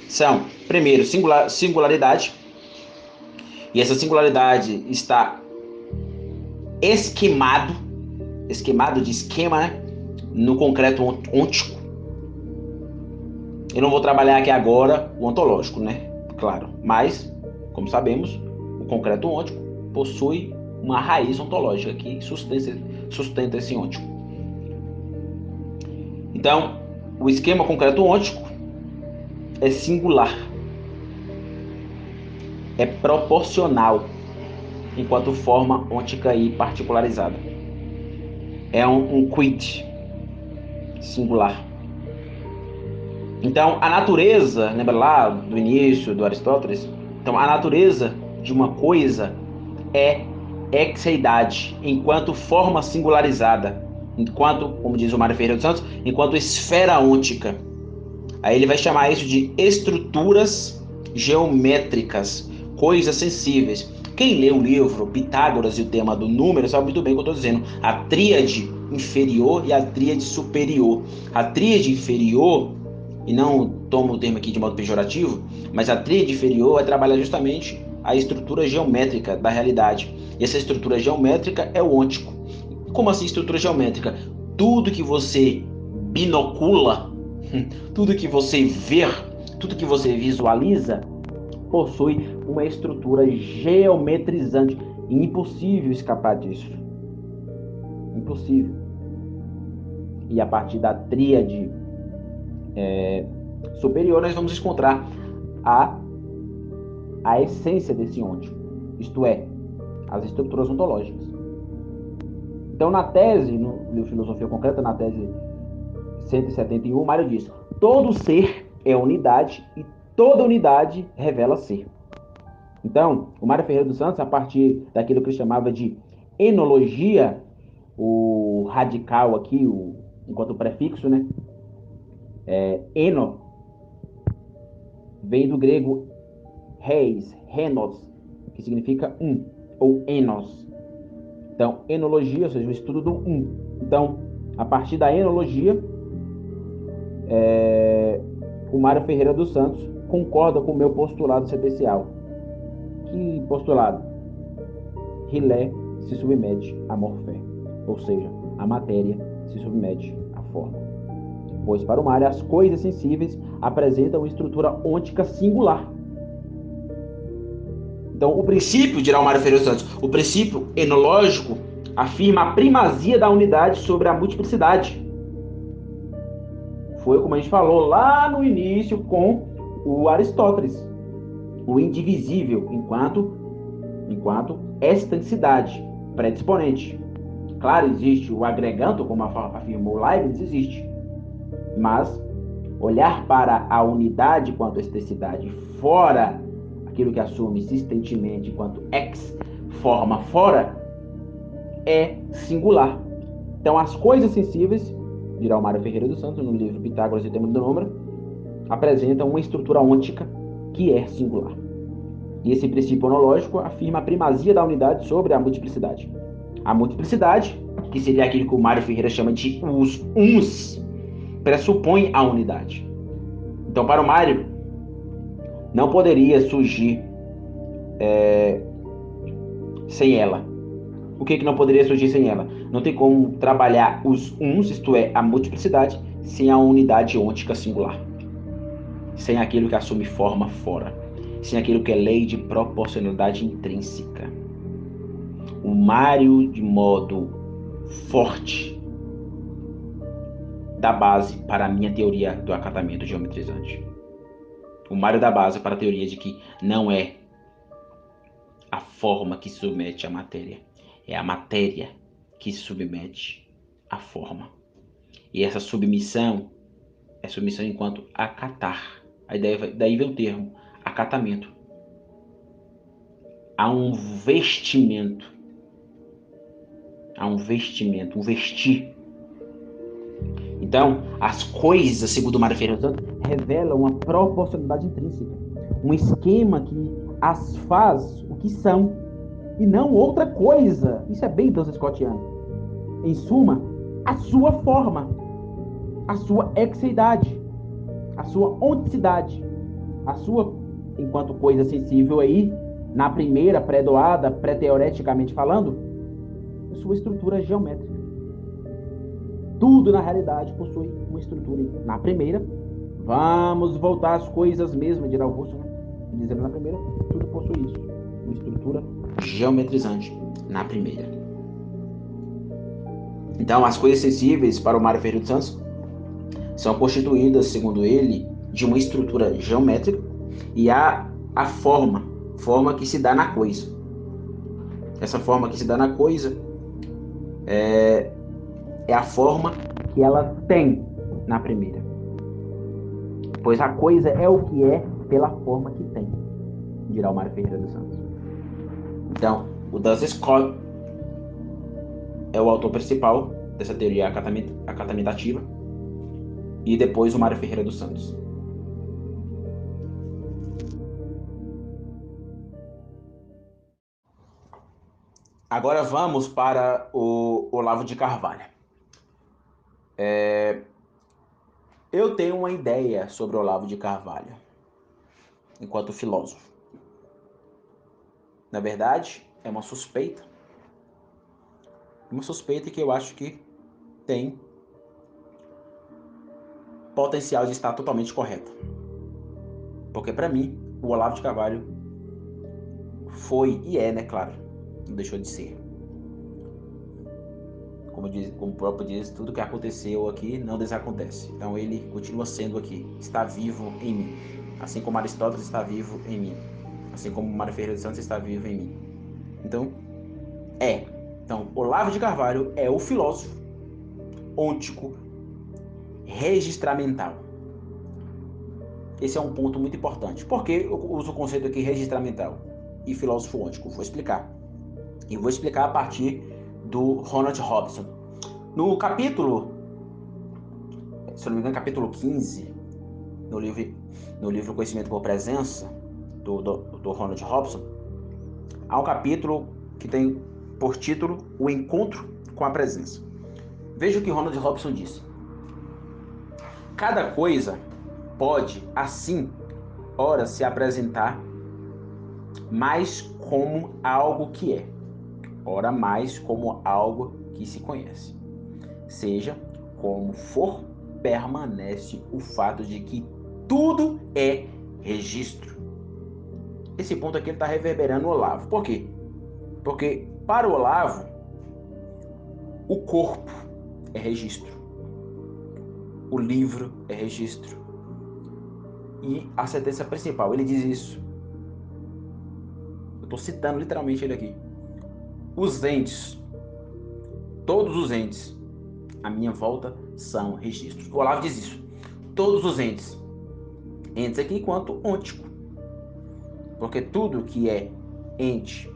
São, primeiro, singularidade. E essa singularidade está esquemado de esquema, né? No concreto ôntico. Eu não vou trabalhar aqui agora o ontológico, né? Claro, mas, como sabemos, o concreto ôntico possui uma raiz ontológica que sustenta esse ôntico. Então, o esquema concreto ôntico é singular, é proporcional, enquanto forma ôntica e particularizada. É um quid singular. Então, a natureza, lembra lá do início do Aristóteles? Então, a natureza de uma coisa é exeidade, enquanto forma singularizada, enquanto, como diz o Mário Ferreira dos Santos, enquanto esfera ôntica. Aí ele vai chamar isso de estruturas geométricas, coisas sensíveis. Quem lê o livro Pitágoras e o tema do número sabe muito bem o que eu estou dizendo. A tríade inferior e a tríade superior. A tríade inferior, e não tomo o termo aqui de modo pejorativo, mas a tríade inferior vai trabalhar justamente a estrutura geométrica da realidade. E essa estrutura geométrica é o ôntico. Como assim estrutura geométrica? Tudo que você binocula, tudo que você vê, tudo que você visualiza, possui uma estrutura geometrizante. Impossível escapar disso. Impossível. E a partir da tríade superior, nós vamos encontrar a essência desse ôntico, isto é, as estruturas ontológicas. Então, na tese, no livro Filosofia Concreta, na tese 171, Mário diz: todo ser é unidade e toda unidade revela ser. Então, o Mário Ferreira dos Santos, a partir daquilo que ele chamava de enologia, o radical aqui, enquanto prefixo, né? Eno, vem do grego renos, que significa um, ou enos. Então, enologia, ou seja, o estudo do um. Então, a partir da enologia, o Mário Ferreira dos Santos concorda com o meu postulado sequencial. Que postulado? Rilé se submete à morfé, ou seja, a matéria se submete à forma. Pois para o Mário as coisas sensíveis apresentam uma estrutura ôntica singular. Então, o princípio, dirá o Mário Ferreira dos Santos, o princípio enológico afirma a primazia da unidade sobre a multiplicidade. Foi como a gente falou lá no início com o Aristóteles, o indivisível enquanto extensidade, predisponente. Claro, existe o agregando, como afirmou Leibniz, existe. Mas olhar para a unidade quanto extensidade fora aquilo que assume existentemente enquanto ex forma fora é singular. Então, as coisas sensíveis, dirá o Mário Ferreira dos Santos no livro Pitágoras e o Tema do Número, apresentam uma estrutura ôntica que é singular. E esse princípio onológico afirma a primazia da unidade sobre a multiplicidade. A multiplicidade, que seria aquilo que o Mário Ferreira chama de os uns, pressupõe a unidade. Então, para o Mário, não poderia surgir sem ela. O que não poderia surgir sem ela? Não tem como trabalhar os uns, isto é, a multiplicidade, sem a unidade ôntica singular. Sem aquilo que assume forma fora. Sem aquilo que é lei de proporcionalidade intrínseca. O Mário, de modo forte, dá base para a minha teoria do acatamento geometrizante. O Mário dá base para a teoria de que não é a forma que submete à matéria, é a matéria que se submete à forma. E essa submissão é submissão enquanto acatar. Daí vem o termo acatamento. Há um vestimento. Um vestir. Então, as coisas, segundo o Mário Ferreira dos Santos, revelam uma proporcionalidade intrínseca. Um esquema que as faz o que são e não outra coisa. Isso é bem dança scottiano. Em suma, a sua forma, a sua exeidade, a sua onticidade, a sua, enquanto coisa sensível aí, na primeira pré-doada, pré-teoreticamente falando, a sua estrutura geométrica. Tudo, na realidade, possui uma estrutura. Na primeira, vamos voltar às coisas mesmo, dirá Augusto, né? Dizendo na primeira, tudo possui isso. Uma estrutura geometrizante na primeira. Então, as coisas sensíveis para o Mário Ferreira dos Santos são constituídas, segundo ele, de uma estrutura geométrica e há a forma que se dá na coisa. Essa forma que se dá na coisa é a forma que ela tem na primeira. Pois a coisa é o que é pela forma que tem, dirá o Mário Ferreira dos Santos. Então, o Duns Scott é o autor principal dessa teoria acatamentativa e depois o Mário Ferreira dos Santos. Agora vamos para o Olavo de Carvalho. Eu tenho uma ideia sobre Olavo de Carvalho, enquanto filósofo. Na verdade, é uma suspeita. Uma suspeita que eu acho que tem potencial de estar totalmente correta. Porque para mim, o Olavo de Carvalho foi e é, né, claro, não deixou de ser. Como o próprio diz, tudo que aconteceu aqui não desacontece. Então ele continua sendo aqui, está vivo em mim. Assim como Aristóteles está vivo em mim. Assim como Mário Ferreira dos Santos está vivo em mim. Então, Olavo de Carvalho é o filósofo ôntico registramental. Esse é um ponto muito importante. Por que eu uso o conceito aqui registramental e filósofo ôntico? Vou explicar. E vou explicar a partir do Ronald Robson. No capítulo, se eu não me engano, capítulo 15, no livro Conhecimento por Presença, do Ronald Robson, há um capítulo que tem por título O Encontro com a Presença. Veja o que Ronald Robson disse. Cada coisa pode, assim, ora se apresentar mais como algo que é, ora mais como algo que se conhece. Seja como for, permanece o fato de que tudo é registro. Esse ponto aqui está reverberando o Olavo. Por quê? Porque para o Olavo, o corpo é registro, o livro é registro. E a sentença principal, ele diz isso. Eu estou citando literalmente ele aqui. Os entes, todos os entes, à minha volta são registros. O Olavo diz isso. Todos os entes. Entes aqui enquanto ôntico. Porque tudo que é ente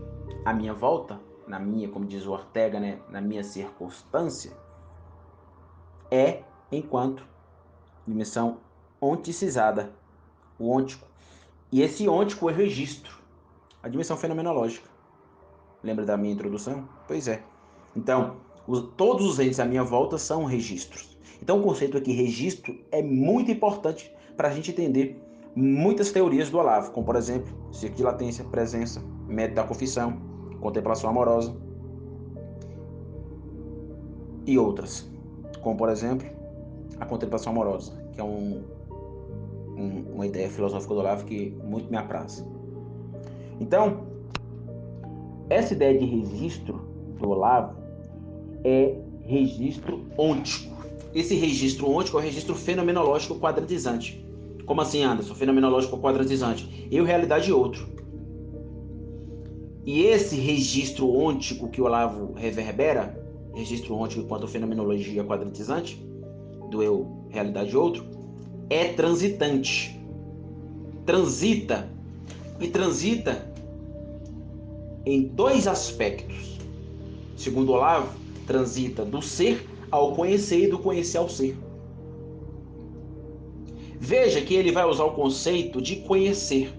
à minha volta, na minha, como diz o Ortega, né, na minha circunstância, é enquanto dimensão onticizada, o ôntico. E esse ôntico é registro, a dimensão fenomenológica. Lembra da minha introdução? Pois é. Então, todos os entes à minha volta são registros. Então, o conceito aqui, registro, é muito importante para a gente entender muitas teorias do Olavo, como, por exemplo, ciclo de latência, presença, método da confissão, contemplação amorosa e outras, como, por exemplo, a contemplação amorosa, que é uma ideia filosófica do Olavo que muito me apraz. Então, essa ideia de registro do Olavo é registro ôntico. Esse registro ôntico é o registro fenomenológico quadrantizante. Como assim, Anderson? Fenomenológico quadrantizante. Eu, realidade, outro. E esse registro ôntico que o Olavo reverbera, registro ôntico enquanto fenomenologia quadrantizante, do eu, realidade, outro, é transitante. Transita. E transita em dois aspectos. Segundo Olavo, transita do ser ao conhecer e do conhecer ao ser. Veja que ele vai usar o conceito de conhecer.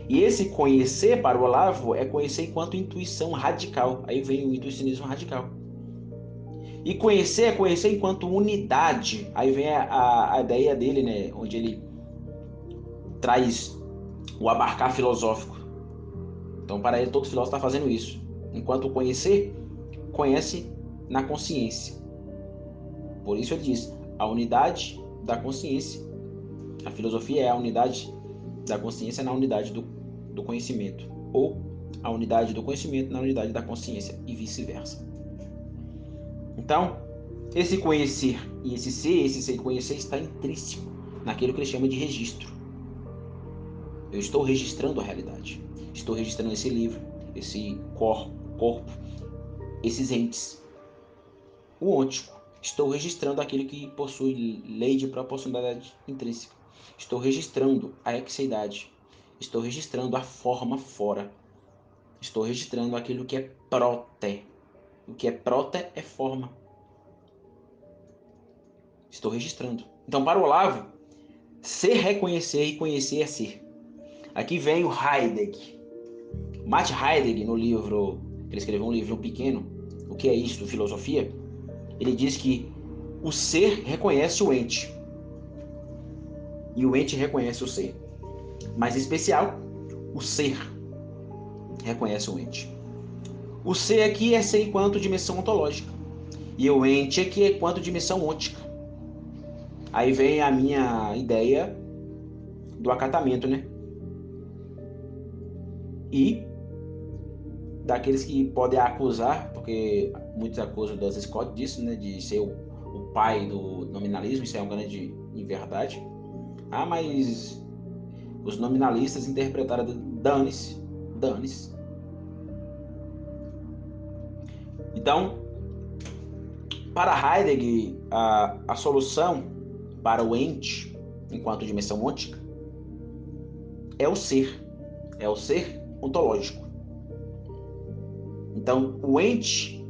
E esse conhecer, para o Olavo, é conhecer enquanto intuição radical. Aí vem o intuicionismo radical. E conhecer é conhecer enquanto unidade. Aí vem a ideia dele, né? Onde ele traz o abarcar filosófico. Então, para ele, todo filósofo está fazendo isso. Enquanto conhecer, conhece na consciência. Por isso ele diz, a unidade da consciência. A filosofia é a unidade da consciência na unidade do conhecimento. Ou a unidade do conhecimento na unidade da consciência e vice-versa. Então, esse conhecer e esse ser conhecer está intrínseco naquilo que ele chama de registro. Eu estou registrando a realidade. Estou registrando esse livro, esse corpo, esses entes. O ôntico. Estou registrando aquilo que possui lei de proporcionalidade intrínseca. Estou registrando a exeidade. Estou registrando a forma fora. Estou registrando aquilo que é proté. O que é proté é forma. Estou registrando. Então, para o Olavo, ser reconhecer e conhecer é ser. Aqui vem o Heidegger. Matt Heidegger, no livro, ele escreveu um livro pequeno, O que é isto? Filosofia. Ele diz que o ser reconhece o ente. E o ente reconhece o ser. Mais especial, o ser reconhece o ente. O ser aqui é ser enquanto dimensão ontológica. E o ente aqui é enquanto dimensão ôntica. Aí vem a minha ideia do acatamento, né? E daqueles que podem acusar, porque muitos acusam o Duns Scott disso, né? De ser o pai do nominalismo, isso é uma grande inverdade. Ah, mas os nominalistas interpretaram dane-se, dane-se. Então, para Heidegger, a solução para o ente, enquanto dimensão ôntica, é o ser ontológico. Então, o ente,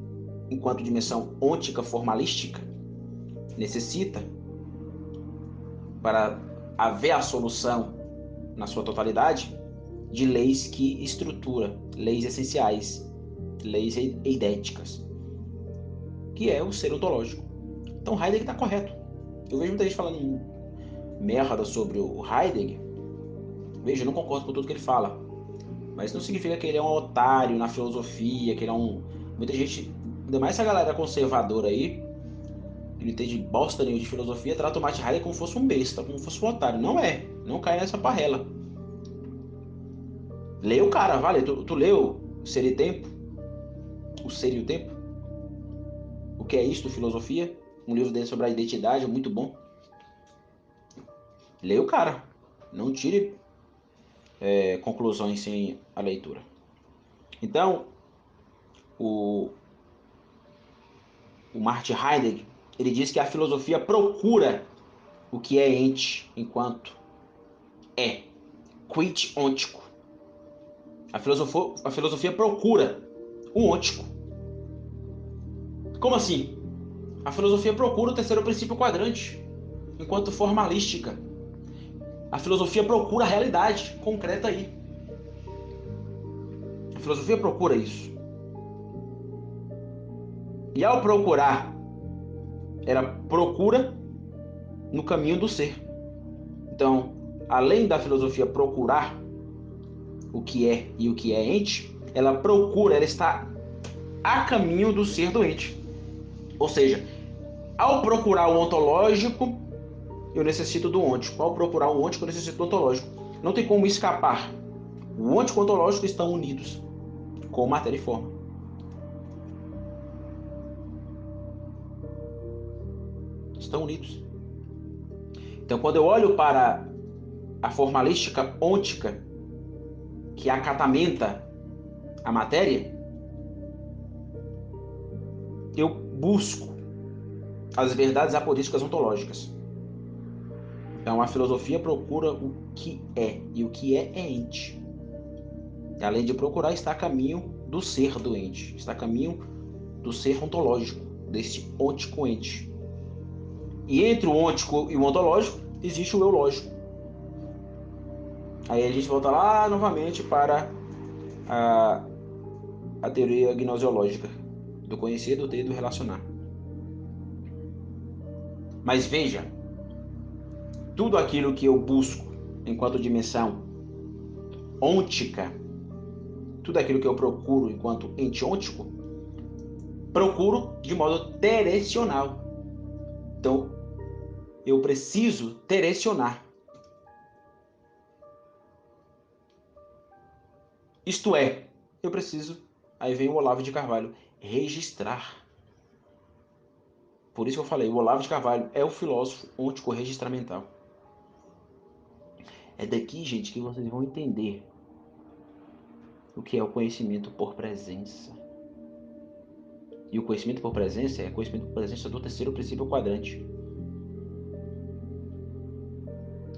enquanto dimensão ôntica formalística, necessita, para haver a solução na sua totalidade, de leis que estrutura, leis essenciais, leis eidéticas, que é o ser ontológico. Então Heidegger está correto. Eu vejo muita gente falando merda sobre o Heidegger. Veja, eu não concordo com tudo que ele fala, mas não significa que ele é um otário na filosofia, que ele é um... Muita gente, ainda mais essa galera conservadora aí, ele entende bosta nenhuma de filosofia, trata o Matt Heidegger como se fosse um besta, como se fosse um otário. Não é, não cai nessa parrela. Lê o cara, vale. Tu leu Ser e Tempo? O Ser e o Tempo? O que é isto, filosofia? Um livro dele sobre a identidade, muito bom. Lê o cara. Não tire conclusões sem a leitura. Então, o Martin Heidegger, ele diz que a filosofia procura o que é ente enquanto é. Quid ôntico. A filosofia procura o ôntico. Como assim? A filosofia procura o terceiro princípio quadrante, enquanto formalística. A filosofia procura a realidade concreta aí. A filosofia procura isso. E ao procurar, ela procura no caminho do ser. Então, além da filosofia procurar o que é e o que é ente, ela procura, ela está a caminho do ser do ente. Ou seja, ao procurar o ontológico, eu necessito do ôntico. Ao procurar o ôntico, eu necessito do ontológico. Não tem como escapar. O ôntico e o ontológico estão unidos com matéria e forma. Estão unidos. Então, quando eu olho para a formalística ôntica, que acatamenta a matéria, eu busco as verdades apodísticas ontológicas. Então, a filosofia procura o que é, e o que é ente. E, além de procurar, está a caminho do ser do ente, está a caminho do ser ontológico, desse ôntico ente. E entre o ôntico e o ontológico, existe o eu lógico. Aí a gente volta lá novamente para a teoria gnoseológica, do conhecer, do ter e do relacionar. Mas veja, tudo aquilo que eu busco enquanto dimensão ôntica, tudo aquilo que eu procuro enquanto ente ôntico, procuro de modo terecional. Então, eu preciso terecionar. Isto é, eu preciso, aí vem o Olavo de Carvalho, registrar. Por isso que eu falei, o Olavo de Carvalho é o filósofo ôntico registramental. É daqui, gente, que vocês vão entender o que é o conhecimento por presença. E o conhecimento por presença é conhecimento por presença do terceiro princípio quadrante.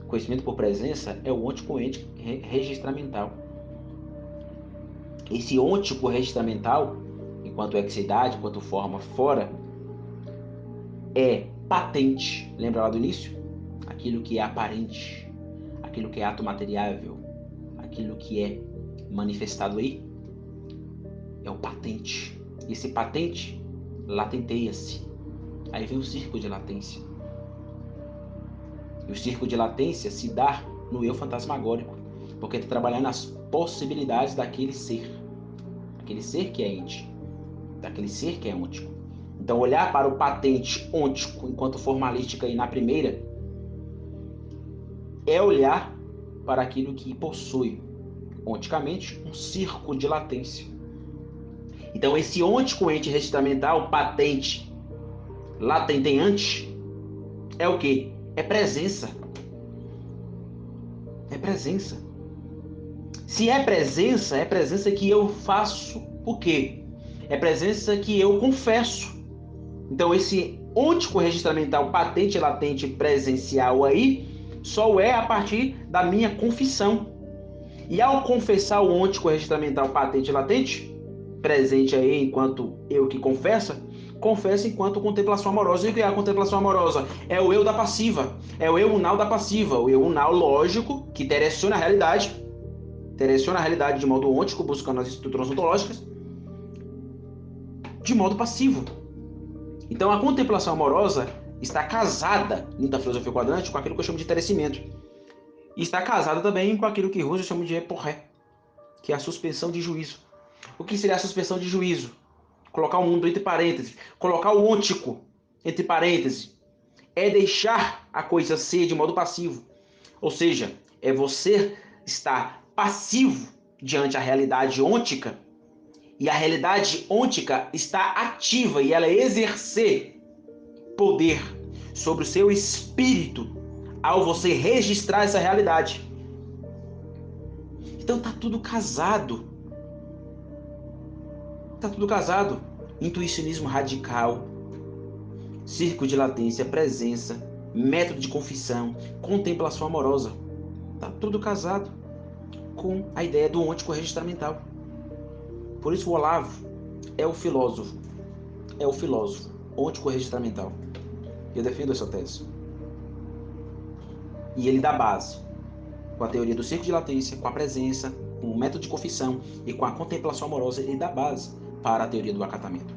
O conhecimento por presença é o ôntico registramental. Esse ôntico registramental, enquanto exidade, enquanto forma fora, é patente. Lembra lá do início? Aquilo que é aparente, aquilo que é ato materiável, aquilo que é manifestado aí, é o patente. E esse patente latenteia-se. Aí vem o círculo de latência. E o círculo de latência se dá no eu fantasmagórico, porque está trabalhando nas possibilidades daquele ser que é ente, daquele ser que é ôntico. Então, olhar para o patente ôntico enquanto formalística aí na primeira, é olhar para aquilo que possui, onticamente, um círculo de latência. Então, esse ôntico ente registramental patente, latenteante, é o quê? É presença. É presença. Se é presença que eu faço o quê? É presença que eu confesso. Então, esse ôntico registramental patente, latente, presencial aí, só é a partir da minha confissão. E ao confessar o ôntico registramental patente, latente, presente aí enquanto eu que confessa enquanto contemplação amorosa. E o que é a contemplação amorosa? É o eu da passiva, é o eu unal da passiva, o eu unal lógico, que direciona a realidade de modo ôntico, buscando as estruturas ontológicas, de modo passivo. Então a contemplação amorosa está casada, dentro da filosofia quadrante, com aquilo que eu chamo de terecimento. E está casada também com aquilo que Russell chama de eporré, que é a suspensão de juízo. O que seria a suspensão de juízo? Colocar o mundo entre parênteses, colocar o ôntico entre parênteses, é deixar a coisa ser de modo passivo. Ou seja, é você estar passivo diante da realidade ôntica, e a realidade ôntica está ativa e ela exercer poder sobre o seu espírito ao você registrar essa realidade. Então tá tudo casado. Tá tudo casado. Intuicionismo radical, círculo de latência, presença, método de confissão, contemplação amorosa. Tá tudo casado com a ideia do ôntico registramental. Por isso o Olavo é o filósofo ôntico registramental. Eu defendo essa tese. E ele dá base com a teoria do círculo de latência, com a presença, com o método de confissão e com a contemplação amorosa. Ele dá base para a teoria do acatamento.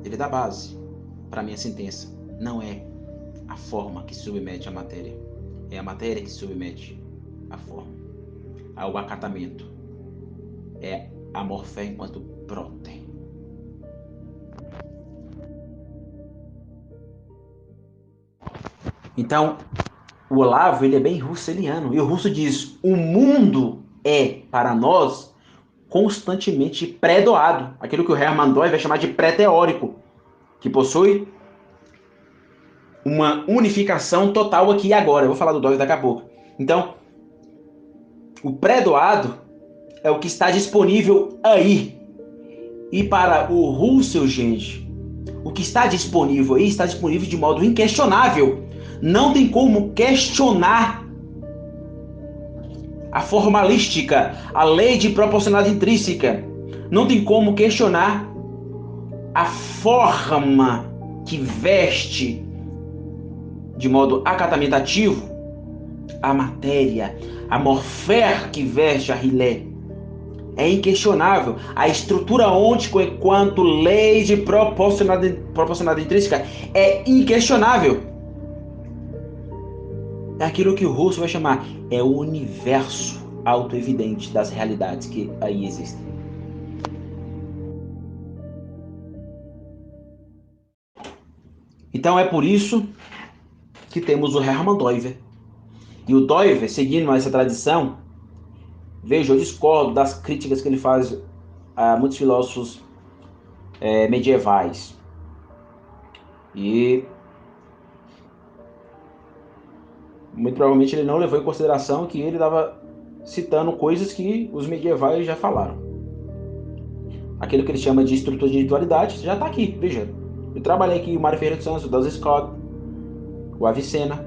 Ele dá base para a minha sentença. Não é a forma que submete a matéria, é a matéria que submete a forma ao acatamento. É a morfé enquanto próter. Então, o Olavo ele é bem russeliano. E o Russo diz: o mundo é, para nós, constantemente pré-doado. Aquilo que o Hermann Doi vai chamar de pré-teórico, que possui uma unificação total aqui e agora. Eu vou falar do Doi daqui a pouco. Então, o pré-doado é o que está disponível aí. E para o Russell, gente, o que está disponível aí está disponível de modo inquestionável. Não tem como questionar a formalística, a lei de proporcionalidade intrínseca. Não tem como questionar a forma que veste de modo acatamentativo a matéria, a morfé que veste a rilé. É inquestionável. A estrutura ôntica enquanto lei de proporcionalidade intrínseca é inquestionável. É aquilo que o Russo vai chamar, é o universo autoevidente das realidades que aí existem. Então é por isso que temos o Hermann Doi. E o Doi, seguindo essa tradição, veja, eu discordo das críticas que ele faz a muitos filósofos medievais. E muito provavelmente ele não levou em consideração que ele estava citando coisas que os medievais já falaram. Aquilo que ele chama de estrutura de dualidade já está aqui, veja. Eu trabalhei aqui o Mário Ferreira dos Santos, o Duns Scott, o Avicena.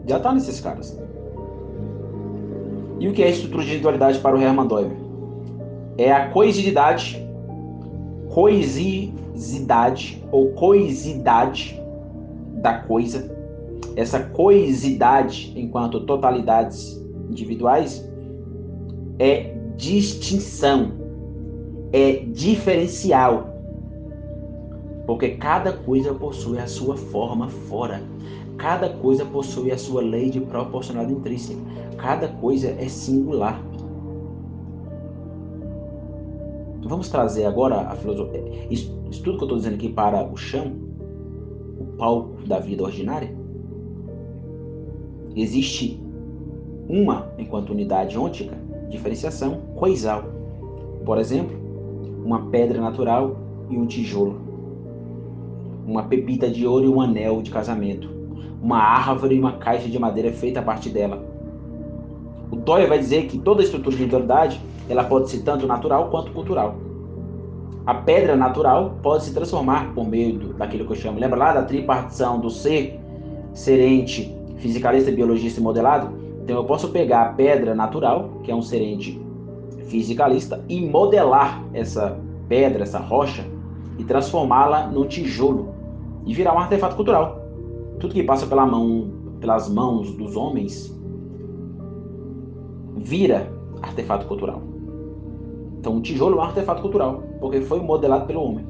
Já está nesses caras. E o que é estrutura de dualidade para o Hermann Doi? É a coisidade ou coisidade da coisa. Essa coisidade enquanto totalidades individuais é distinção, é diferencial, porque cada coisa possui a sua forma fora, cada coisa possui a sua lei de proporcionalidade intrínseca, cada coisa é singular. Vamos trazer agora a filosofia, isso tudo que eu estou dizendo aqui para o chão, o palco da vida ordinária. existe uma, enquanto unidade ôntica, diferenciação coisal. Por exemplo, uma pedra natural e um tijolo, uma pepita de ouro e um anel de casamento, uma árvore e uma caixa de madeira feita a partir dela. O Dória vai dizer que toda estrutura de individualidade ela pode ser tanto natural quanto cultural. A pedra natural pode se transformar por meio daquilo que eu chamo, lembra lá da tripartição do ser, serente, fisicalista, biologista e modelado? Então eu posso pegar a pedra natural, que é um serente fisicalista, e modelar essa pedra, essa rocha, e transformá-la num tijolo e virar um artefato cultural. Tudo que passa pelas mãos dos homens vira artefato cultural. Então, o tijolo é um artefato cultural, porque foi modelado pelo homem.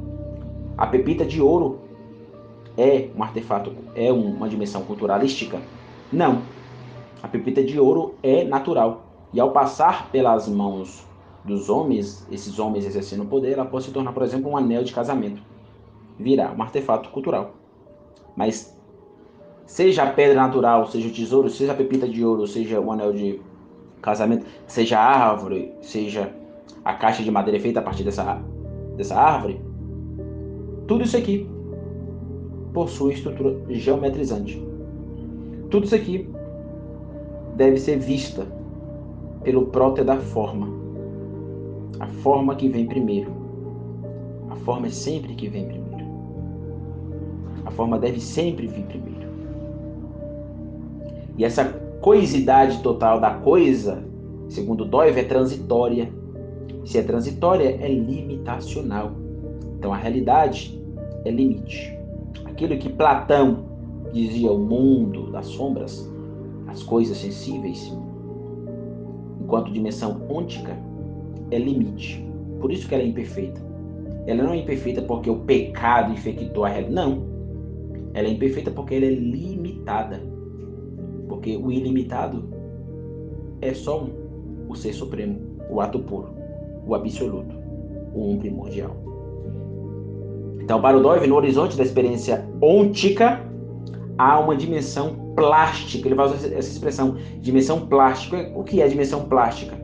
A pepita de ouro é um artefato, é uma dimensão culturalística? Não. A pepita de ouro é natural. E ao passar pelas mãos dos homens, esses homens exercendo o poder, ela pode se tornar, por exemplo, um anel de casamento. Virar um artefato cultural. Mas, seja a pedra natural, seja o tesouro, seja a pepita de ouro, seja o anel de casamento, seja a árvore, seja a caixa de madeira feita a partir dessa árvore, tudo isso aqui possui estrutura geometrizante. Tudo isso aqui deve ser vista pelo próter da forma. A forma que vem primeiro. A forma é sempre que vem primeiro. A forma deve sempre vir primeiro. E essa coisidade total da coisa, segundo Doive, é transitória. Se é transitória, é limitacional. Então a realidade é limite. Aquilo que Platão dizia, o mundo das sombras, as coisas sensíveis, enquanto dimensão ôntica, é limite. Por isso que ela é imperfeita. Ela não é imperfeita porque o pecado infectou a realidade. Não. Ela é imperfeita porque ela é limitada. Porque o ilimitado é só o ser supremo, o ato puro, o absoluto, o um primordial. Então, para o Dóive, no horizonte da experiência ôntica, há uma dimensão plástica. Ele vai usar essa expressão, dimensão plástica. O que é dimensão plástica?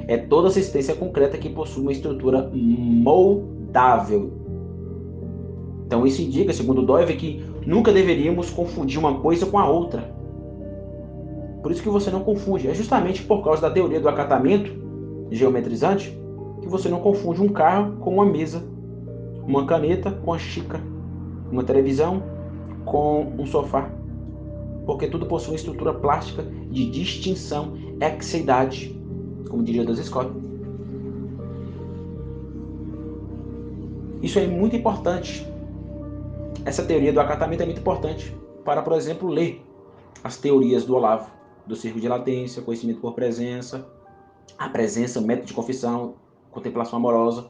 É toda assistência concreta que possui uma estrutura moldável. Então, isso indica, segundo o Dóive, que nunca deveríamos confundir uma coisa com a outra. Por isso que você não confunde. É justamente por causa da teoria do acatamento geometrizante que você não confunde um carro com uma mesa, uma caneta com uma xícara, uma televisão com um sofá. Porque tudo possui uma estrutura plástica de distinção, exeidade, como diria Duns Scott. Isso é muito importante. Essa teoria do acatamento é muito importante para, por exemplo, ler as teorias do Olavo, do círculo de latência, conhecimento por presença, a presença, o método de confissão, contemplação amorosa.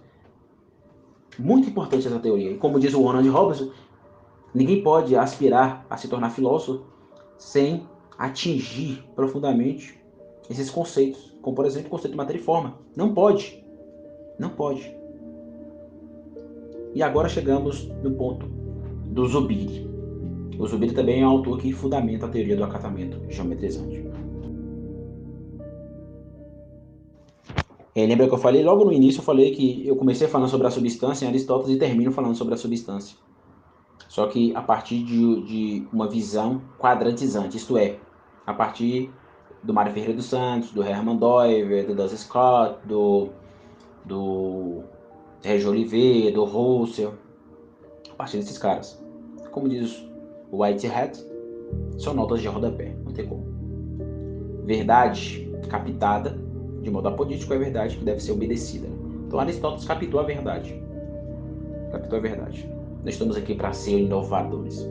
Muito importante essa teoria. E como diz o Ronald Robinson, ninguém pode aspirar a se tornar filósofo sem atingir profundamente esses conceitos, como por exemplo o conceito de matéria e forma. Não pode. Não pode. E agora chegamos no ponto do Zubiri. O Zubiri também é um autor que fundamenta a teoria do acatamento geometrizante. Lembra que eu falei logo no início, eu falei que eu comecei falando sobre a substância em Aristóteles e termino falando sobre a substância. Só que a partir de uma visão quadrantizante, isto é, a partir do Mário Ferreira dos Santos, do Hermann Doiver, do Duns Scott, do Régio Oliveira, do Russell, a partir desses caras. Como diz o Whitehead, são notas de rodapé, não tem como. Verdade captada de modo apodítico é verdade que deve ser obedecida. Então Aristóteles captou a verdade. Captou a verdade. Nós estamos aqui para ser inovadores.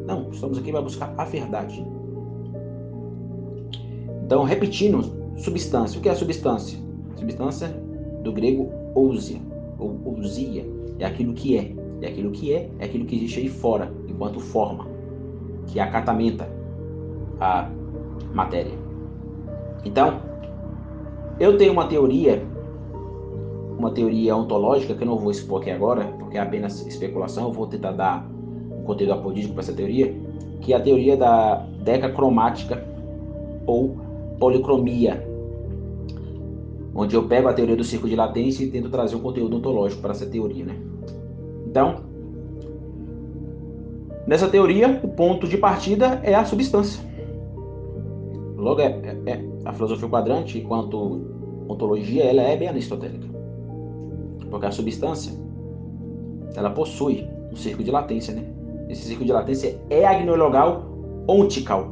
Não, estamos aqui para buscar a verdade. Então, repetindo, substância. O que é a substância? Substância, do grego ousia, ou ousia, é aquilo que é. E aquilo que é aquilo que existe aí fora, enquanto forma, que acatamenta a matéria. Então, eu tenho uma teoria ontológica, que eu não vou expor aqui agora, porque é apenas especulação, eu vou tentar dar um conteúdo apodítico para essa teoria, que é a teoria da decacromática ou policromia, onde eu pego a teoria do círculo de latência e tento trazer um conteúdo ontológico para essa teoria, né? Então, nessa teoria, o ponto de partida é a substância. Logo, a filosofia quadrante, enquanto ontologia, ela é bem aristotélica. Porque a substância, ela possui um círculo de latência, né? Esse círculo de latência é agnologal ontical.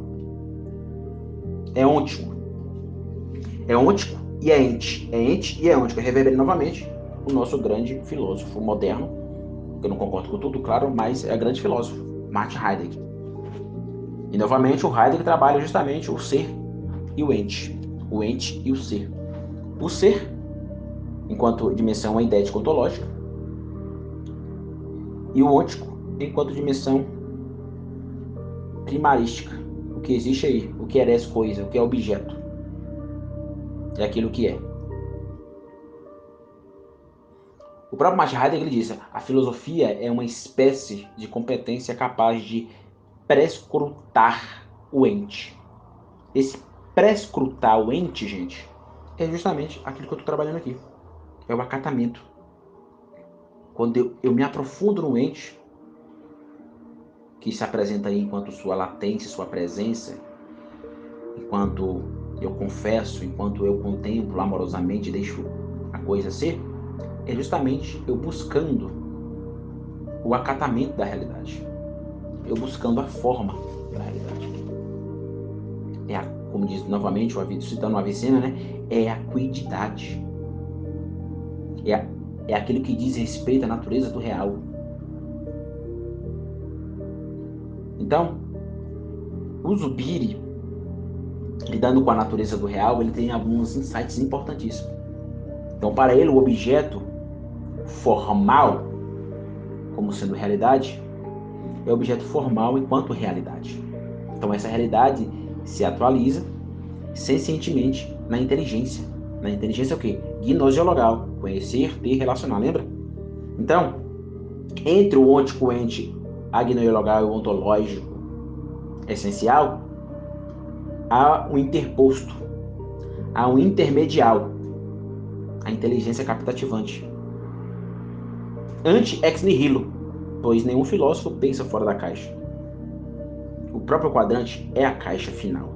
É ôntico. É ôntico e é ente. É ente e é ôntico. Reverbera novamente o nosso grande filósofo moderno, que eu não concordo com tudo, claro, mas é grande filósofo, Martin Heidegger. E novamente o Heidegger trabalha justamente o ser e o ente e o ser. O ser, enquanto dimensão eidética ontológica, e o ôntico, enquanto dimensão primarística. O que existe aí, o que é coisa, o que é objeto. É aquilo que é. O próprio Martin Heidegger ele diz: a filosofia é uma espécie de competência capaz de prescrutar o ente. Esse prescrutar o ente, gente, é justamente aquilo que eu estou trabalhando aqui. É o acatamento. Quando eu me aprofundo no ente, que se apresenta aí enquanto sua latência, sua presença, enquanto eu confesso, enquanto eu contemplo amorosamente e deixo a coisa ser, é justamente eu buscando o acatamento da realidade. Eu buscando a forma da realidade. Como diz novamente, citando o Avicena, né? É a quididade. É aquilo que diz respeito à natureza do real. Então, o Zubiri, lidando com a natureza do real, ele tem alguns insights importantíssimos. Então, para ele, o objeto formal, como sendo realidade, é objeto formal enquanto realidade. Então, essa realidade se atualiza sencientemente na inteligência. Na inteligência é o quê? Gnose dialogal, conhecer, ter, relacionar, lembra? Então, entre o ôntico ente agnoiologal e o ontológico essencial, há um interposto, há um intermedial, a inteligência captativante. Ante ex nihilo, pois nenhum filósofo pensa fora da caixa. O próprio quadrante é a caixa final.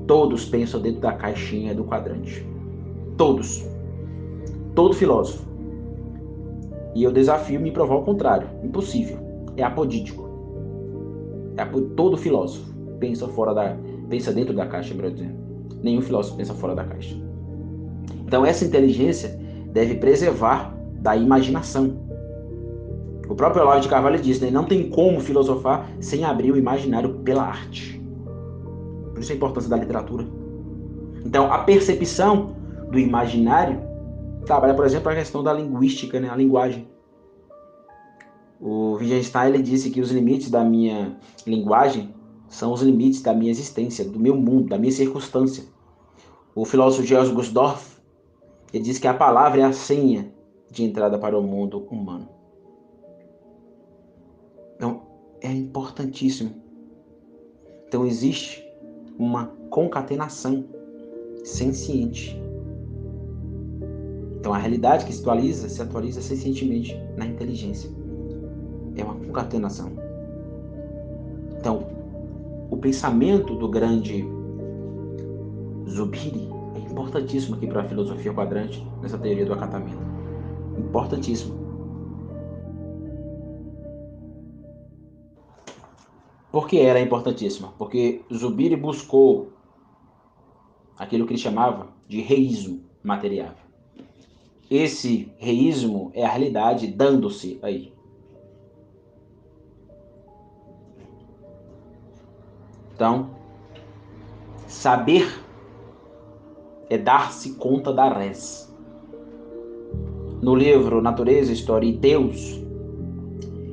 Todos pensam dentro da caixinha do quadrante. Todos. Todo filósofo. E eu desafio me provar o contrário. Impossível. É apodítico. Todo filósofo pensa dentro da caixa, melhor dizendo. Nenhum filósofo pensa fora da caixa. Então essa inteligência deve preservar da imaginação. O próprio Olavo de Carvalho diz, né? Não tem como filosofar sem abrir o imaginário pela arte. Por isso a importância da literatura. Então, a percepção do imaginário trabalha, por exemplo, a questão da linguística, né? A linguagem. O Wittgenstein ele disse que os limites da minha linguagem são os limites da minha existência, do meu mundo, da minha circunstância. O filósofo Georg Gusdorff ele diz que a palavra é a senha de entrada para o mundo humano. Então, é importantíssimo. Então, existe uma concatenação senciente. Então, a realidade que se atualiza sencientemente na inteligência. É uma concatenação. Então, o pensamento do grande Zubiri é importantíssimo aqui para a filosofia quadrante, nessa teoria do acatamento. Importantíssimo. Por que era importantíssima? Porque Zubiri buscou aquilo que ele chamava de reísmo material. Esse reísmo é a realidade dando-se aí. Então, saber é dar-se conta da res. No livro Natureza, História e Deus,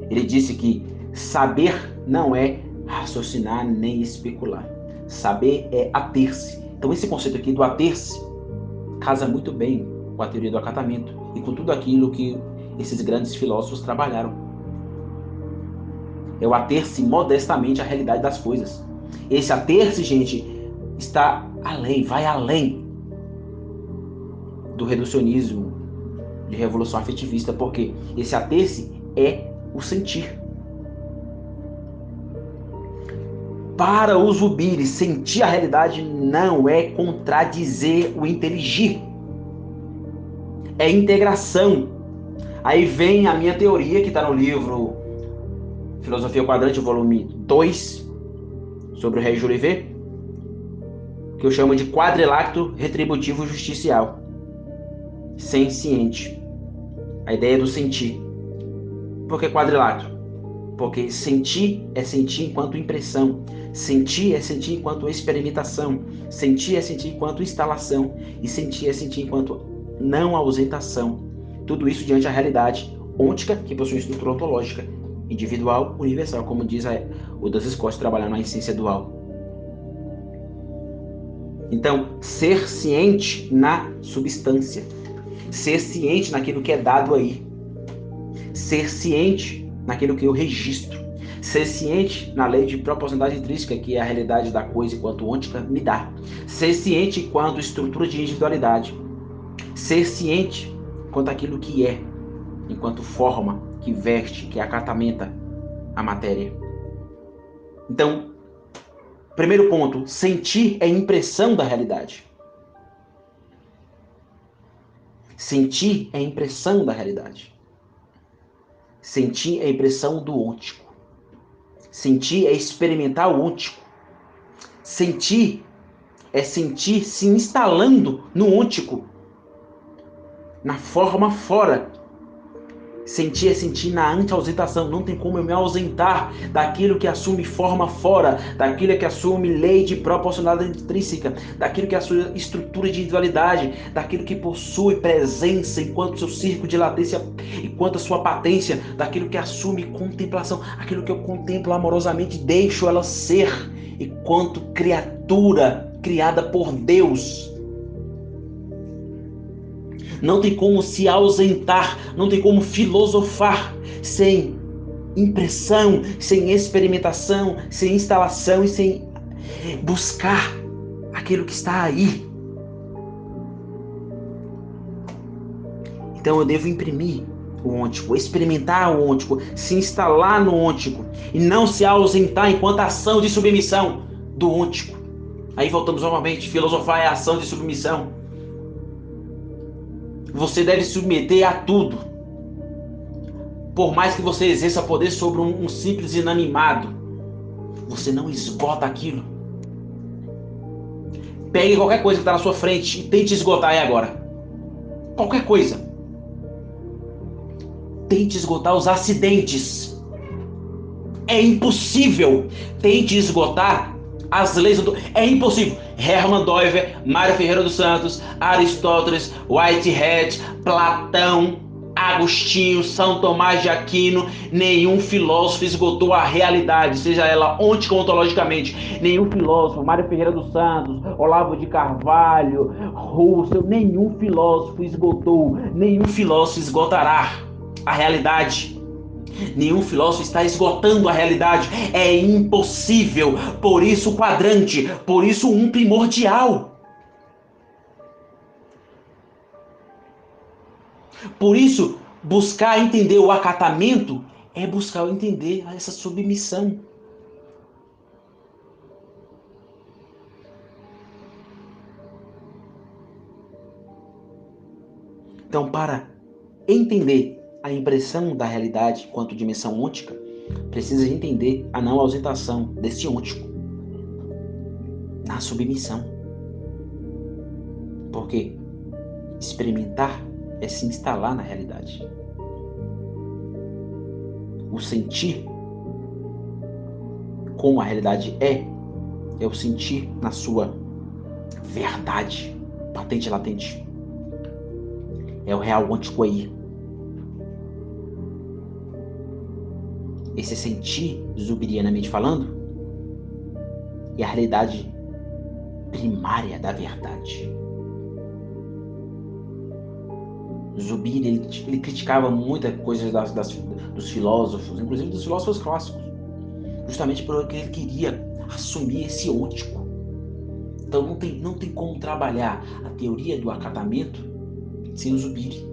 ele disse que saber não é raciocinar nem especular. Saber é ater-se. Então esse conceito aqui do ater-se casa muito bem com a teoria do acatamento e com tudo aquilo que esses grandes filósofos trabalharam. É o ater-se modestamente à realidade das coisas. Esse ater-se, gente, está além, vai além do reducionismo de revolução afetivista, porque esse ater-se é o sentir. Para o Zubiri, sentir a realidade não é contradizer o inteligir. É integração. Aí vem a minha teoria, que está no livro Filosofia Quadrante, volume 2, sobre o Rei Jolivet, que eu chamo de quadrilátero retributivo justicial. Senciente. A ideia do sentir. Por que quadrilátero? Porque sentir é sentir enquanto impressão. Sentir é sentir enquanto experimentação. Sentir é sentir enquanto instalação. E sentir é sentir enquanto não ausentação. Tudo isso diante da realidade ôntica, que possui estrutura ontológica, individual, universal, como diz o Das Scott, trabalhando na essência dual. Então, ser ciente na substância. Ser ciente naquilo que é dado aí. Ser ciente naquilo que eu registro. Ser ciente na lei de proporcionalidade intrínseca, que é a realidade da coisa enquanto ôntica me dá. Ser ciente enquanto estrutura de individualidade. Ser ciente quanto aquilo que é, enquanto forma, que veste, que acatamenta a matéria. Então, primeiro ponto, sentir é impressão da realidade. Sentir é impressão da realidade. Sentir é impressão do ôntico. Sentir é experimentar o ôntico. Sentir é sentir se instalando no ôntico, na forma fora. Sentir é sentir na anti-ausentação. Não tem como eu me ausentar daquilo que assume forma fora, daquilo que assume lei de proporcionalidade intrínseca, daquilo que assume estrutura de individualidade, daquilo que possui presença enquanto seu círculo de latência, enquanto a sua patência, daquilo que assume contemplação, aquilo que eu contemplo amorosamente, deixo ela ser, enquanto criatura criada por Deus. Não tem como se ausentar, não tem como filosofar sem impressão, sem experimentação, sem instalação e sem buscar aquilo que está aí. Então eu devo imprimir o ôntico, experimentar o ôntico, se instalar no ôntico e não se ausentar enquanto ação de submissão do ôntico. Aí voltamos novamente, filosofar é ação de submissão. Você deve se submeter a tudo. Por mais que você exerça poder sobre um simples inanimado, você não esgota aquilo. Pegue qualquer coisa que está na sua frente e tente esgotar aí agora. Qualquer coisa. Tente esgotar os acidentes. É impossível. Tente esgotar as leis do... É impossível. Hermann Doiver, Mário Ferreira dos Santos, Aristóteles, Whitehead, Platão, Agostinho, São Tomás de Aquino, nenhum filósofo esgotou a realidade, seja ela ontologicamente. Nenhum filósofo, Mário Ferreira dos Santos, Olavo de Carvalho, Russell, nenhum filósofo esgotou, nenhum filósofo esgotará a realidade. Nenhum filósofo está esgotando a realidade. É impossível. Por isso o quadrante. Por isso um primordial. Por isso, buscar entender o acatamento é buscar entender essa submissão. Então, para entender a impressão da realidade quanto dimensão ôntica, precisa entender a não ausentação desse ôntico na submissão. Porque experimentar é se instalar na realidade. O sentir como a realidade é o sentir na sua verdade, patente e latente. É o real ôntico aí. Esse sentir, zubirianamente falando, é a realidade primária da verdade. Zubiri, ele criticava muitas coisas dos filósofos, inclusive dos filósofos clássicos, justamente porque ele queria assumir esse ôntico Então não tem como trabalhar a teoria do acatamento sem o Zubiri.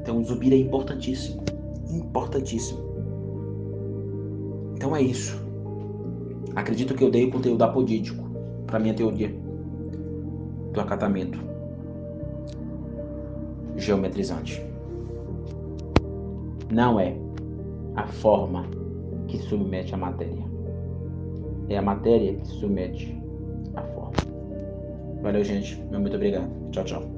Então o Zubiri é importantíssimo. Importantíssimo. Então é isso. Acredito que eu dei o conteúdo apodítico para minha teoria do acatamento geometrizante. Não é a forma que submete a matéria. É a matéria que submete a forma. Valeu, gente. Meu muito obrigado. Tchau, tchau.